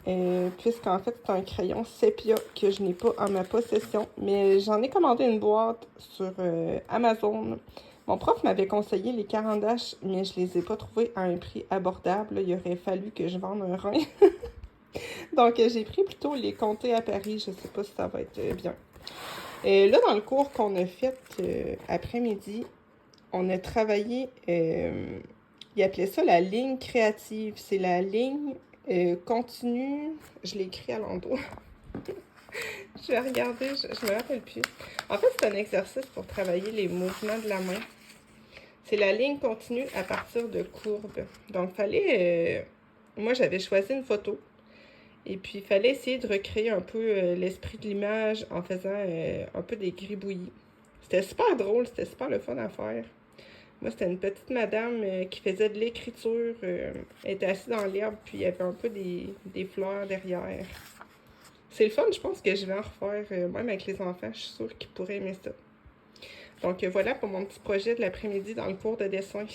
S1: puisqu'en fait, c'est un crayon sépia que je n'ai pas en ma possession, mais j'en ai commandé une boîte sur Amazon. Mon prof m'avait conseillé les Caran-d'Ache, mais je les ai pas trouvés à un prix abordable. Il aurait fallu que je vende un rein. Donc, j'ai pris plutôt les Comtés à Paris. Je sais pas si ça va être bien. Là, dans le cours qu'on a fait après-midi, on a travaillé, il appelait ça la ligne créative. C'est la ligne continue. Je l'ai écrit à l'endroit. Je vais regarder, je me rappelle plus. En fait, c'est un exercice pour travailler les mouvements de la main. C'est la ligne continue à partir de courbes. Donc, fallait... moi, j'avais choisi une photo. Et puis, il fallait essayer de recréer un peu l'esprit de l'image en faisant un peu des gribouillis. C'était super drôle, c'était super le fun à faire. Moi, c'était une petite madame qui faisait de l'écriture. Elle était assise dans l'herbe, puis il y avait un peu des fleurs derrière. C'est le fun, je pense que je vais en refaire, même avec les enfants, je suis sûre qu'ils pourraient aimer ça. Donc voilà pour mon petit projet de l'après-midi dans le cours de dessin.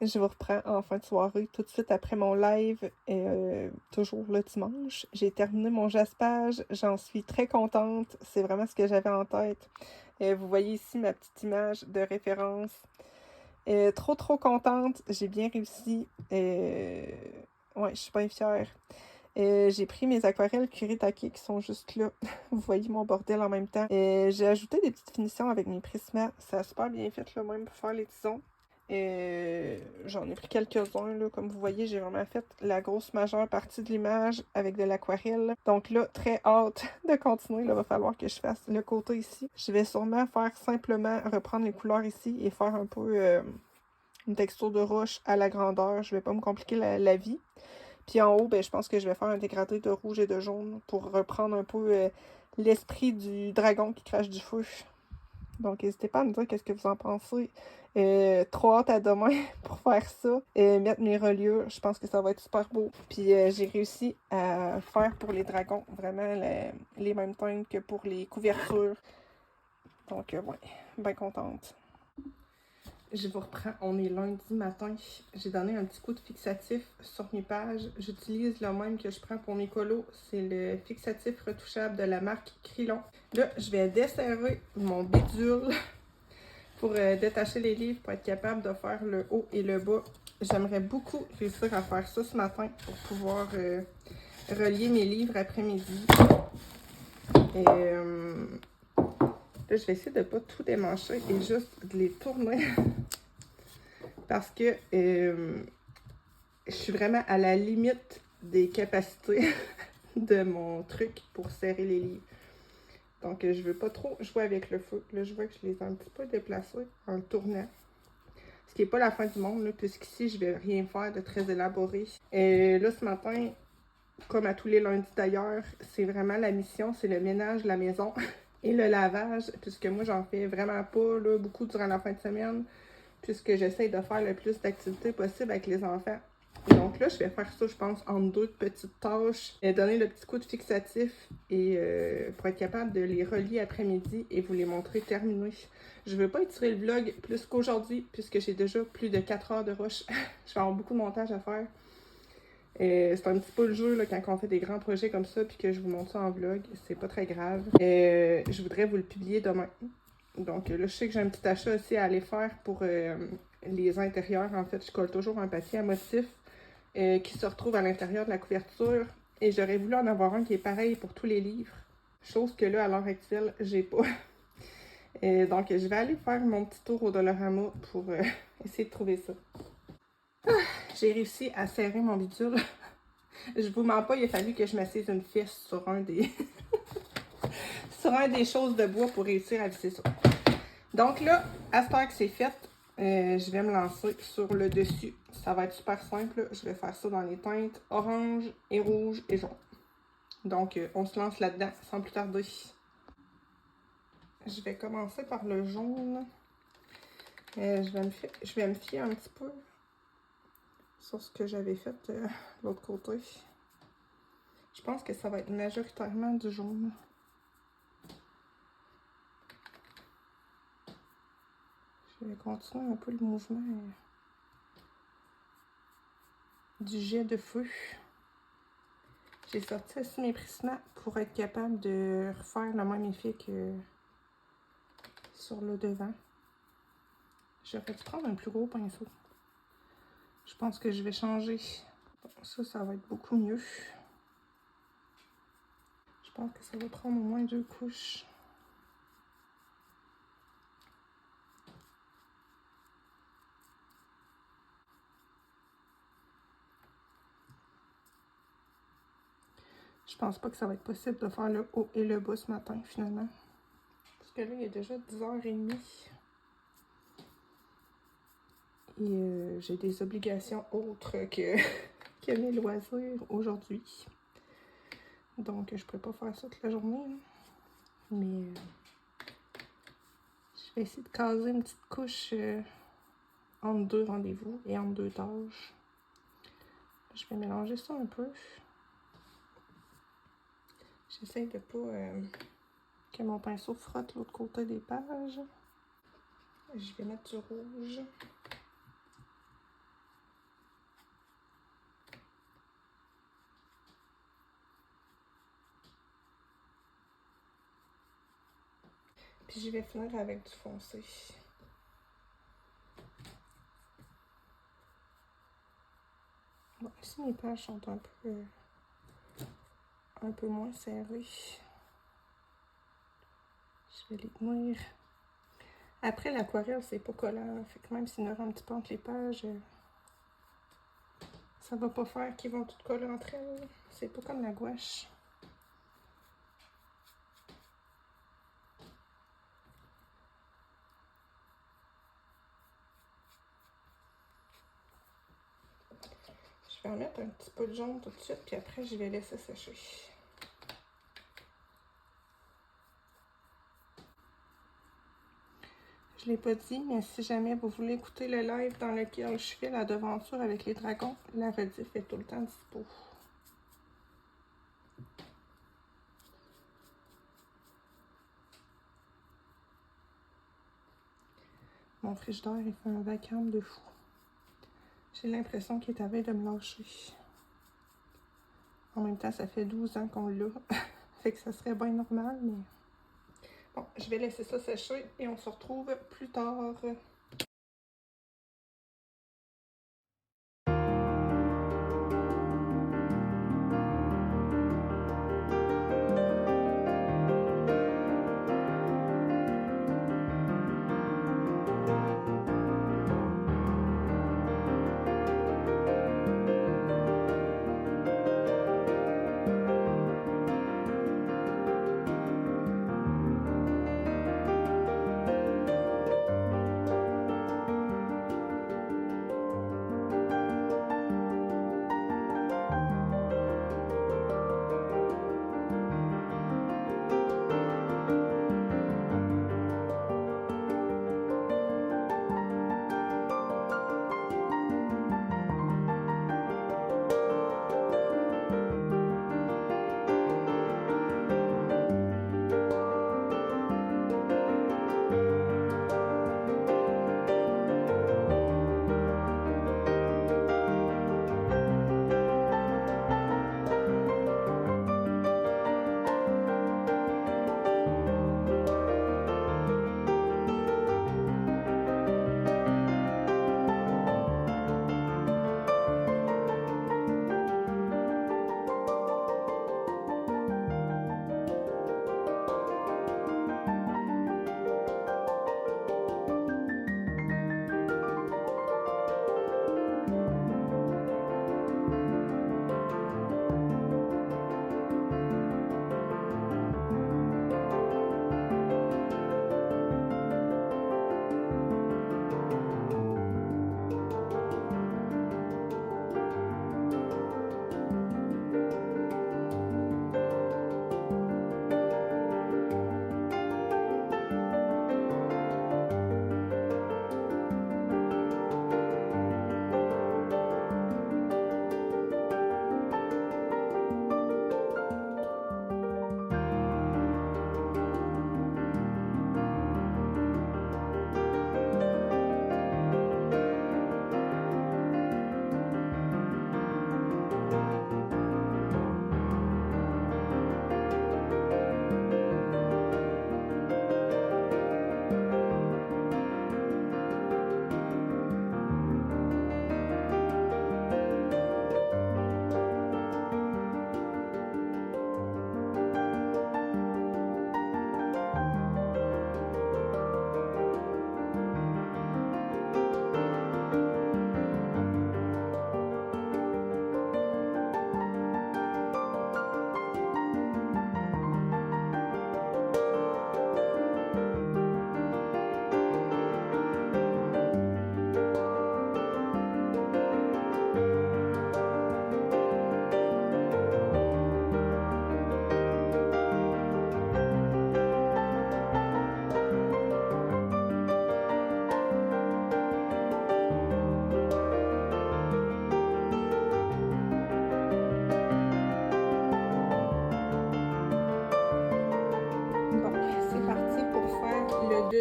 S1: Je vous reprends en fin de soirée, tout de suite après mon live, toujours le dimanche. J'ai terminé mon jaspage, j'en suis très contente, c'est vraiment ce que j'avais en tête. Vous voyez ici ma petite image de référence. Trop contente, j'ai bien réussi. Ouais, je suis bien fière. J'ai pris mes aquarelles Kuretake qui sont juste là. Vous voyez mon bordel en même temps. J'ai ajouté des petites finitions avec mes Prisma. Ça a super bien fait là même pour faire les tisons. J'en ai pris quelques-uns là. Comme vous voyez, j'ai vraiment fait la grosse majeure partie de l'image avec de l'aquarelle. Donc là, très hâte de continuer. Là, va falloir que je fasse le côté ici. Je vais sûrement faire simplement reprendre les couleurs ici et faire un peu une texture de roche à la grandeur. Je vais pas me compliquer la vie. Puis en haut, ben, je pense que je vais faire un dégradé de rouge et de jaune pour reprendre un peu l'esprit du dragon qui crache du feu. Donc, n'hésitez pas à me dire qu'est-ce que vous en pensez. Trop hâte à demain pour faire ça. Mettre mes reliures, je pense que ça va être super beau. Puis j'ai réussi à faire pour les dragons vraiment les mêmes teintes que pour les couvertures. Donc, ouais, bien contente. Je vous reprends, on est lundi matin. J'ai donné un petit coup de fixatif sur mes pages. J'utilise le même que je prends pour mes colos. C'est le fixatif retouchable de la marque Krylon. Là, je vais desserrer mon bidule pour détacher les livres pour être capable de faire le haut et le bas. J'aimerais beaucoup réussir à faire ça ce matin pour pouvoir relier mes livres après-midi. Là, je vais essayer de ne pas tout démancher et juste de les tourner. Parce que je suis vraiment à la limite des capacités de mon truc pour serrer les livres. Donc, je veux pas trop jouer avec le feu. Là, je vois que je les ai un petit peu déplacés en le tournant. Ce qui n'est pas la fin du monde, puisqu'ici, je vais rien faire de très élaboré. Là, ce matin, comme à tous les lundis d'ailleurs, c'est vraiment la mission, c'est le ménage de la maison et le lavage, puisque moi, j'en fais vraiment pas là, beaucoup durant la fin de semaine, puisque j'essaie de faire le plus d'activités possible avec les enfants. Donc là, je vais faire ça, je pense, en deux petites tâches. Donner le petit coup de fixatif et pour être capable de les relier après-midi et vous les montrer terminés. Je ne veux pas étirer le vlog plus qu'aujourd'hui, puisque j'ai déjà plus de 4 heures de rush. Je vais avoir beaucoup de montage à faire. C'est un petit peu le jeu là, quand on fait des grands projets comme ça puis que je vous montre ça en vlog. C'est pas très grave. Je voudrais vous le publier demain. Donc là, je sais que j'ai un petit achat aussi à aller faire pour les intérieurs. En fait, je colle toujours un papier à motif qui se retrouve à l'intérieur de la couverture. Et j'aurais voulu en avoir un qui est pareil pour tous les livres. Chose que là, à l'heure actuelle, j'ai pas. Donc, je vais aller faire mon petit tour au Dollarama pour essayer de trouver ça. J'ai réussi à serrer mon bidule. Je vous mens pas, il a fallu que je m'assise une fesse sur un des... sur un des choses de bois pour réussir à visser ça. Donc là, à ce temps que c'est fait, je vais me lancer sur le dessus. Ça va être super simple. Je vais faire ça dans les teintes orange et rouge et jaune. Donc, on se lance là-dedans sans plus tarder. Je vais commencer par le jaune. Je vais me fier un petit peu sur ce que j'avais fait de l'autre côté. Je pense que ça va être majoritairement du jaune. Je vais continuer un peu le mouvement du jet de feu. J'ai sorti aussi mes Prisma pour être capable de refaire le même effet que sur le devant. J'aurais dû prendre un plus gros pinceau. Je pense que je vais changer. Bon, ça va être beaucoup mieux. Je pense que ça va prendre au moins 2 couches. Je pense pas que ça va être possible de faire le haut et le bas ce matin, finalement. Parce que là, il est déjà 10h30. Et j'ai des obligations autres que, que mes loisirs aujourd'hui. Donc, je pourrais pas faire ça toute la journée. Là. Mais je vais essayer de caser une petite couche entre 2 rendez-vous et entre 2 tâches. Je vais mélanger ça un peu. J'essaie de pas que mon pinceau frotte l'autre côté des pages. Je vais mettre du rouge. Puis je vais finir avec du foncé. Bon, ici mes pages sont un peu moins serrées. Je vais les tenir. Après, l'aquarelle, c'est pas collant. Fait que même s'il y en aura un petit peu entre les pages, ça va pas faire qu'ils vont toutes coller entre elles. C'est pas comme la gouache. Je vais en mettre un petit peu de jaune tout de suite, puis après, je vais laisser sécher. Je l'ai pas dit, mais si jamais vous voulez écouter le live dans lequel je fais la devanture avec les dragons, la rediff est tout le temps dispo. Mon frigidaire, il fait un vacarme de fou. J'ai l'impression qu'il est à veille de me lâcher. En même temps, ça fait 12 ans qu'on l'a. Fait que ça serait bien normal, mais... Bon, je vais laisser ça sécher et on se retrouve plus tard.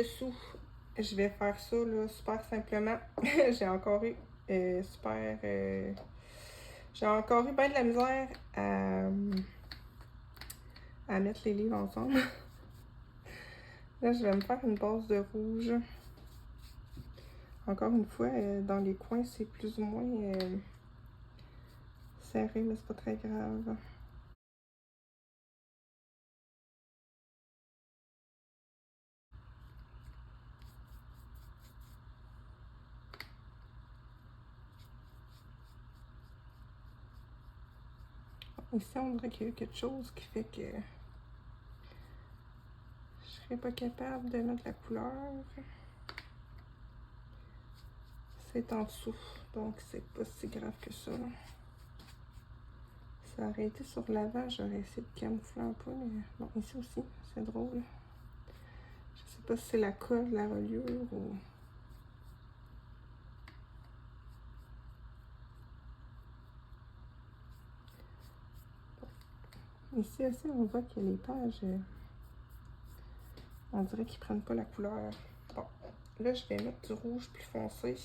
S1: dessous, je vais faire ça là, super simplement. J'ai encore eu j'ai encore eu bien de la misère à mettre les livres ensemble. Là, je vais me faire une base de rouge. Encore une fois, dans les coins, c'est plus ou moins serré, mais c'est pas très grave. Ici, on dirait qu'il y a eu quelque chose qui fait que je serais pas capable de mettre la couleur. C'est en dessous, donc c'est pas si grave que ça. Ça aurait été sur l'avant, j'aurais essayé de camoufler un peu, mais bon, ici aussi, c'est drôle. Je sais pas si c'est la colle, la reliure ou... Ici aussi, on voit que les pages, on dirait qu'ils prennent pas la couleur. Bon, là, je vais mettre du rouge plus foncé.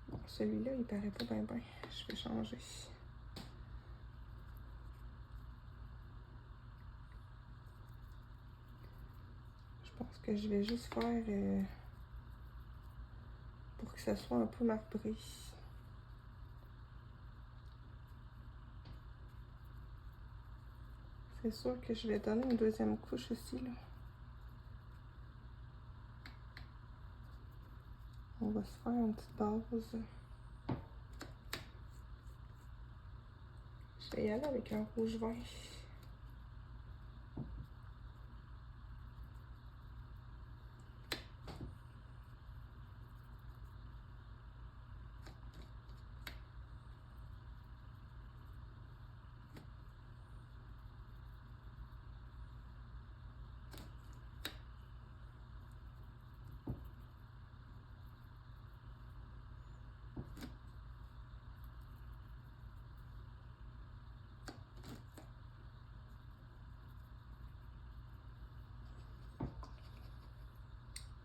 S1: Bon, celui-là, il paraît pas bien bien. Je vais changer. Je pense que je vais juste faire pour que ça soit un peu marbré. C'est sûr que je vais donner une deuxième couche aussi, là. On va se faire une petite base. Je vais y aller avec un rouge vert.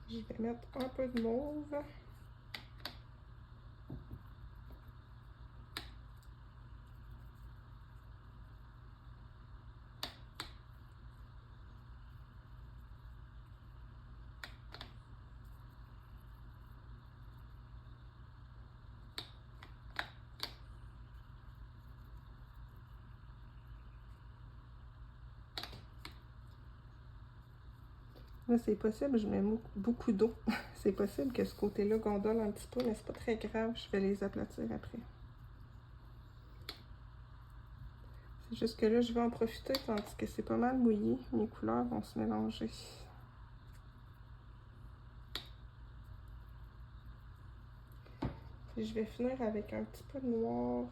S1: Je vais mettre un peu de mauve. Là, c'est possible, je mets beaucoup d'eau. C'est possible que ce côté-là gondole un petit peu, mais c'est pas très grave. Je vais les aplatir après. C'est juste que là, je vais en profiter tandis que c'est pas mal mouillé. Mes couleurs vont se mélanger. Puis je vais finir avec un petit peu de noir.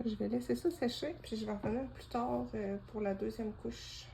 S1: Je vais laisser ça sécher, puis je vais revenir plus tard pour la deuxième couche.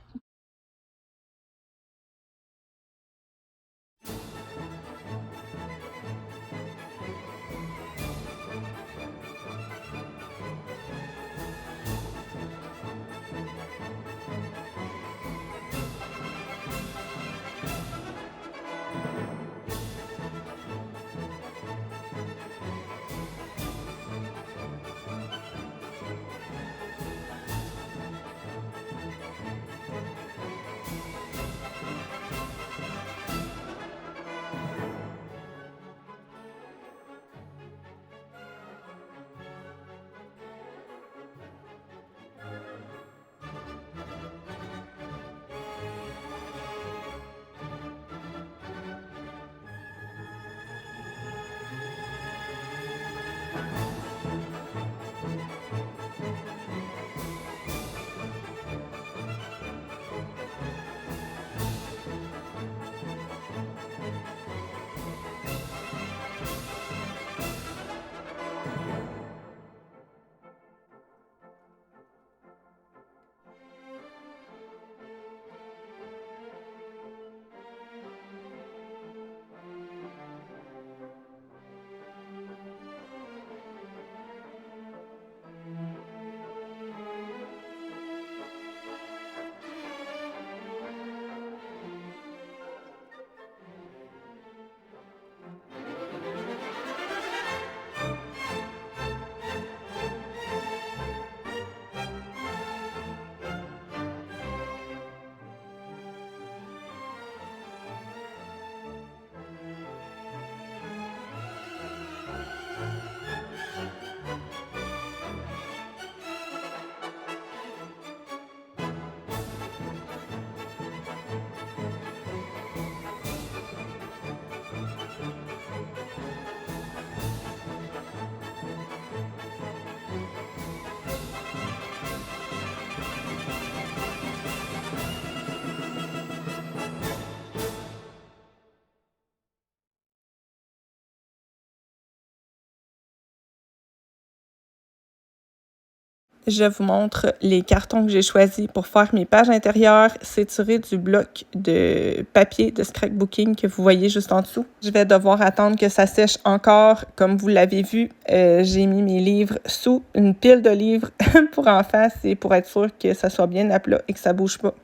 S1: Je vous montre les cartons que j'ai choisis pour faire mes pages intérieures. C'est tiré du bloc de papier de scrapbooking que vous voyez juste en dessous. Je vais devoir attendre que ça sèche encore. Comme vous l'avez vu, j'ai mis mes livres sous une pile de livres pour en face et pour être sûr que ça soit bien à plat et que ça bouge pas.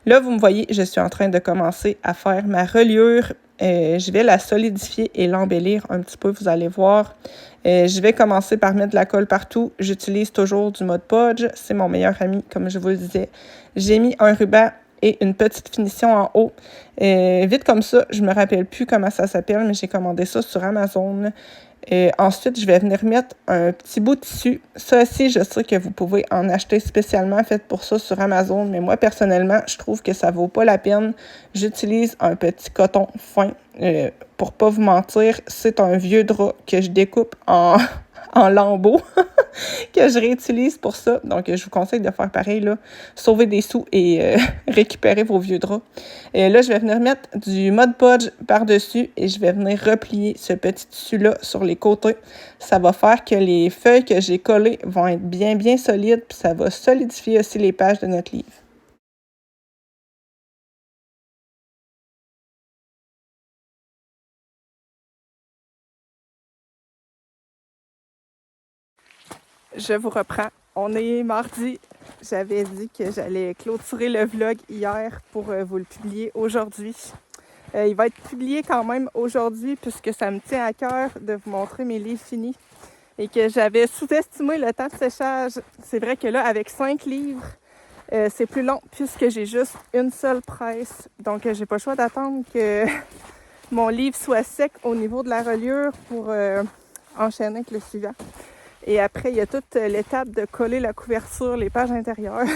S1: Là, vous me voyez, je suis en train de commencer à faire ma reliure. Je vais la solidifier et l'embellir un petit peu, vous allez voir. Je vais commencer par mettre de la colle partout. J'utilise toujours du Mod Podge. C'est mon meilleur ami, comme je vous le disais. J'ai mis un ruban et une petite finition en haut. Vite comme ça, je me rappelle plus comment ça s'appelle, mais j'ai commandé ça sur Amazon. Ensuite, je vais venir mettre un petit bout de tissu. Ça aussi, je sais que vous pouvez en acheter spécialement fait pour ça sur Amazon, mais moi, personnellement, je trouve que ça vaut pas la peine. J'utilise un petit coton fin. Pour pas vous mentir, c'est un vieux drap que je découpe en lambeaux que je réutilise pour ça. Donc, je vous conseille de faire pareil, là. Sauver des sous et récupérer vos vieux draps. Là, je vais venir mettre du Mod Podge par-dessus et je vais venir replier ce petit tissu-là sur les côtés. Ça va faire que les feuilles que j'ai collées vont être bien solides, puis ça va solidifier aussi les pages de notre livre. Je vous reprends. On est mardi. J'avais dit que j'allais clôturer le vlog hier pour vous le publier aujourd'hui. Il va être publié quand même aujourd'hui puisque ça me tient à cœur de vous montrer mes livres finis et que j'avais sous-estimé le temps de séchage. C'est vrai que là, avec 5 livres, c'est plus long puisque j'ai juste une seule presse. Donc, j'ai pas le choix d'attendre que mon livre soit sec au niveau de la reliure pour enchaîner avec le suivant. Et après, il y a toute l'étape de coller la couverture, les pages intérieures.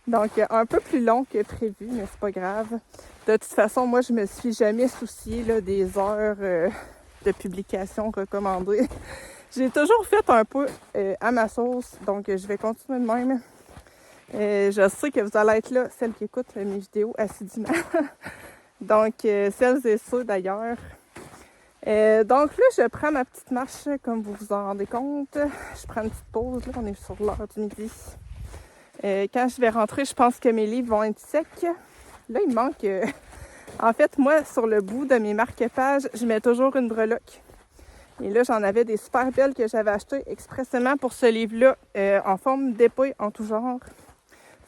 S1: Donc, un peu plus long que prévu, mais c'est pas grave. De toute façon, moi, je me suis jamais souciée là, des heures de publication recommandées. J'ai toujours fait un peu à ma sauce, donc je vais continuer de même. Je sais que vous allez être là, celles qui écoutent mes vidéos assidûment. Donc, celles et ceux d'ailleurs. Donc là, je prends ma petite marche, comme vous vous en rendez compte. Je prends une petite pause, là, on est sur l'heure du midi. Quand je vais rentrer, je pense que mes livres vont être secs. Là, il me manque... En fait, moi, sur le bout de mes marque-pages, je mets toujours une breloque. Et là, j'en avais des super belles que j'avais achetées expressément pour ce livre-là, en forme d'épée, en tout genre.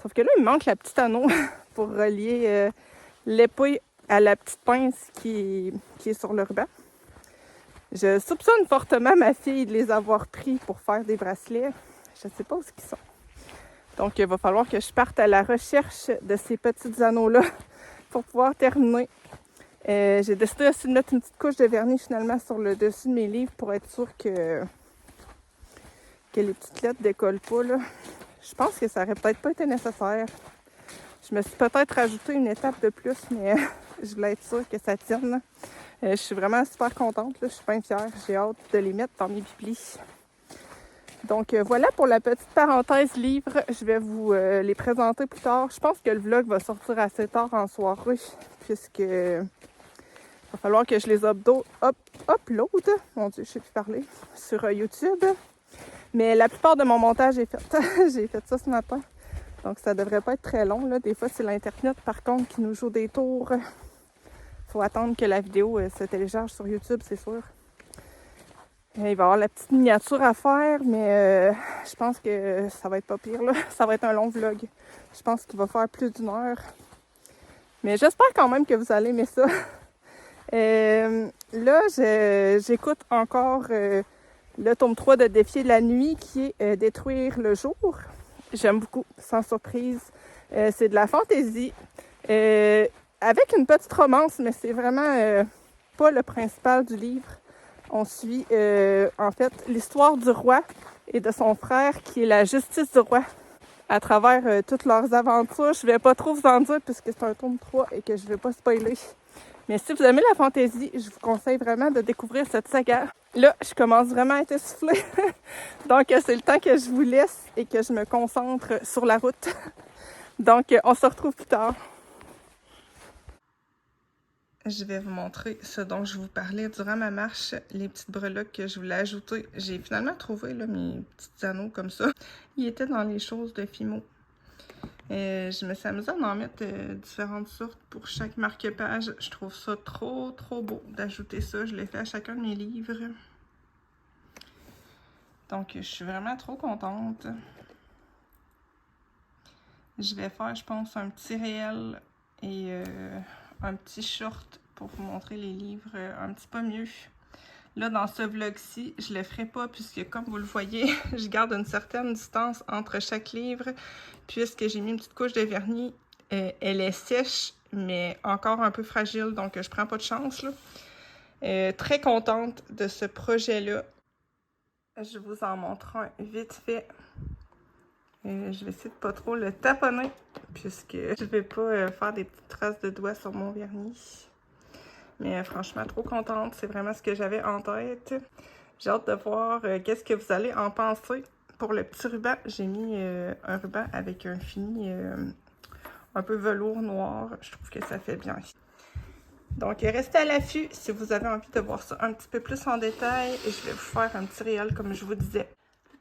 S1: Sauf que là, il me manque la petite anneau pour relier l'épée à la petite pince qui est sur le ruban. Je soupçonne fortement ma fille de les avoir pris pour faire des bracelets. Je ne sais pas où ils sont. Donc, il va falloir que je parte à la recherche de ces petits anneaux-là pour pouvoir terminer. J'ai décidé aussi de mettre une petite couche de vernis finalement sur le dessus de mes livres pour être sûre que les petites lettres ne décollent pas, là. Je pense que ça aurait peut-être pas été nécessaire. Je me suis peut-être rajouté une étape de plus, mais je voulais être sûre que ça tienne. Je suis vraiment super contente, là. Je suis bien fière. J'ai hâte de les mettre dans mes biblis. Donc voilà pour la petite parenthèse livre. Je vais vous les présenter plus tard. Je pense que le vlog va sortir assez tard en soirée, puisque il va falloir que je les upload. Mon Dieu, je sais plus parler. Sur YouTube. Mais la plupart de mon montage est fait. J'ai fait ça ce matin. Donc ça devrait pas être très long, là. Des fois, c'est l'Internet, par contre, qui nous joue des tours. Faut attendre que la vidéo se télécharge sur YouTube, c'est sûr. Il va y avoir la petite miniature à faire, mais je pense que ça va être pas pire, là. Ça va être un long vlog. Je pense qu'il va faire plus d'1 heure. Mais j'espère quand même que vous allez aimer ça. Là, j'écoute encore le tome 3 de Défier de la nuit, qui est Détruire le jour. J'aime beaucoup, sans surprise. C'est de la fantaisie. Avec une petite romance, mais c'est vraiment pas le principal du livre. On suit en fait l'histoire du roi et de son frère qui est la justice du roi à travers toutes leurs aventures. Je vais pas trop vous en dire puisque c'est un tome 3 et que je vais pas spoiler. Mais si vous aimez la fantaisie, je vous conseille vraiment de découvrir cette saga. Là, je commence vraiment à être essoufflée. Donc, c'est le temps que je vous laisse et que je me concentre sur la route. Donc, on se retrouve plus tard. je vais vous montrer ce dont je vous parlais durant ma marche, les petites breloques que je voulais ajouter. J'ai finalement trouvé là, mes petits anneaux comme ça. Ils étaient dans les choses de Fimo. Je me suis amusée à en mettre différentes sortes pour chaque marque-page. Je trouve ça trop beau d'ajouter ça. Je l'ai fait à chacun de mes livres. Donc, je suis vraiment trop contente. Je vais faire, je pense, un petit réel et un petit short pour vous montrer les livres un petit peu mieux. Là, dans ce vlog-ci, je le ferai pas puisque, comme vous le voyez, je garde une certaine distance entre chaque livre puisque j'ai mis une petite couche de vernis. Elle est sèche, mais encore un peu fragile, donc je prends pas de chance, là. Très contente de ce projet-là. Je vous en montre un vite fait. Je vais essayer de pas trop le taponner puisque je vais pas faire des petites traces de doigts sur mon vernis. Mais franchement, trop contente. C'est vraiment ce que j'avais en tête. J'ai hâte de voir qu'est-ce que vous allez en penser. Pour le petit ruban, j'ai mis un ruban avec un fini un peu velours noir. Je trouve que ça fait bien. Donc, restez à l'affût si vous avez envie de voir ça un petit peu plus en détail. Et je vais vous faire un petit réel comme je vous disais.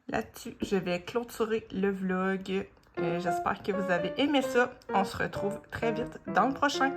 S1: Là-dessus, je vais clôturer le vlog. J'espère que vous avez aimé ça. On se retrouve très vite dans le prochain.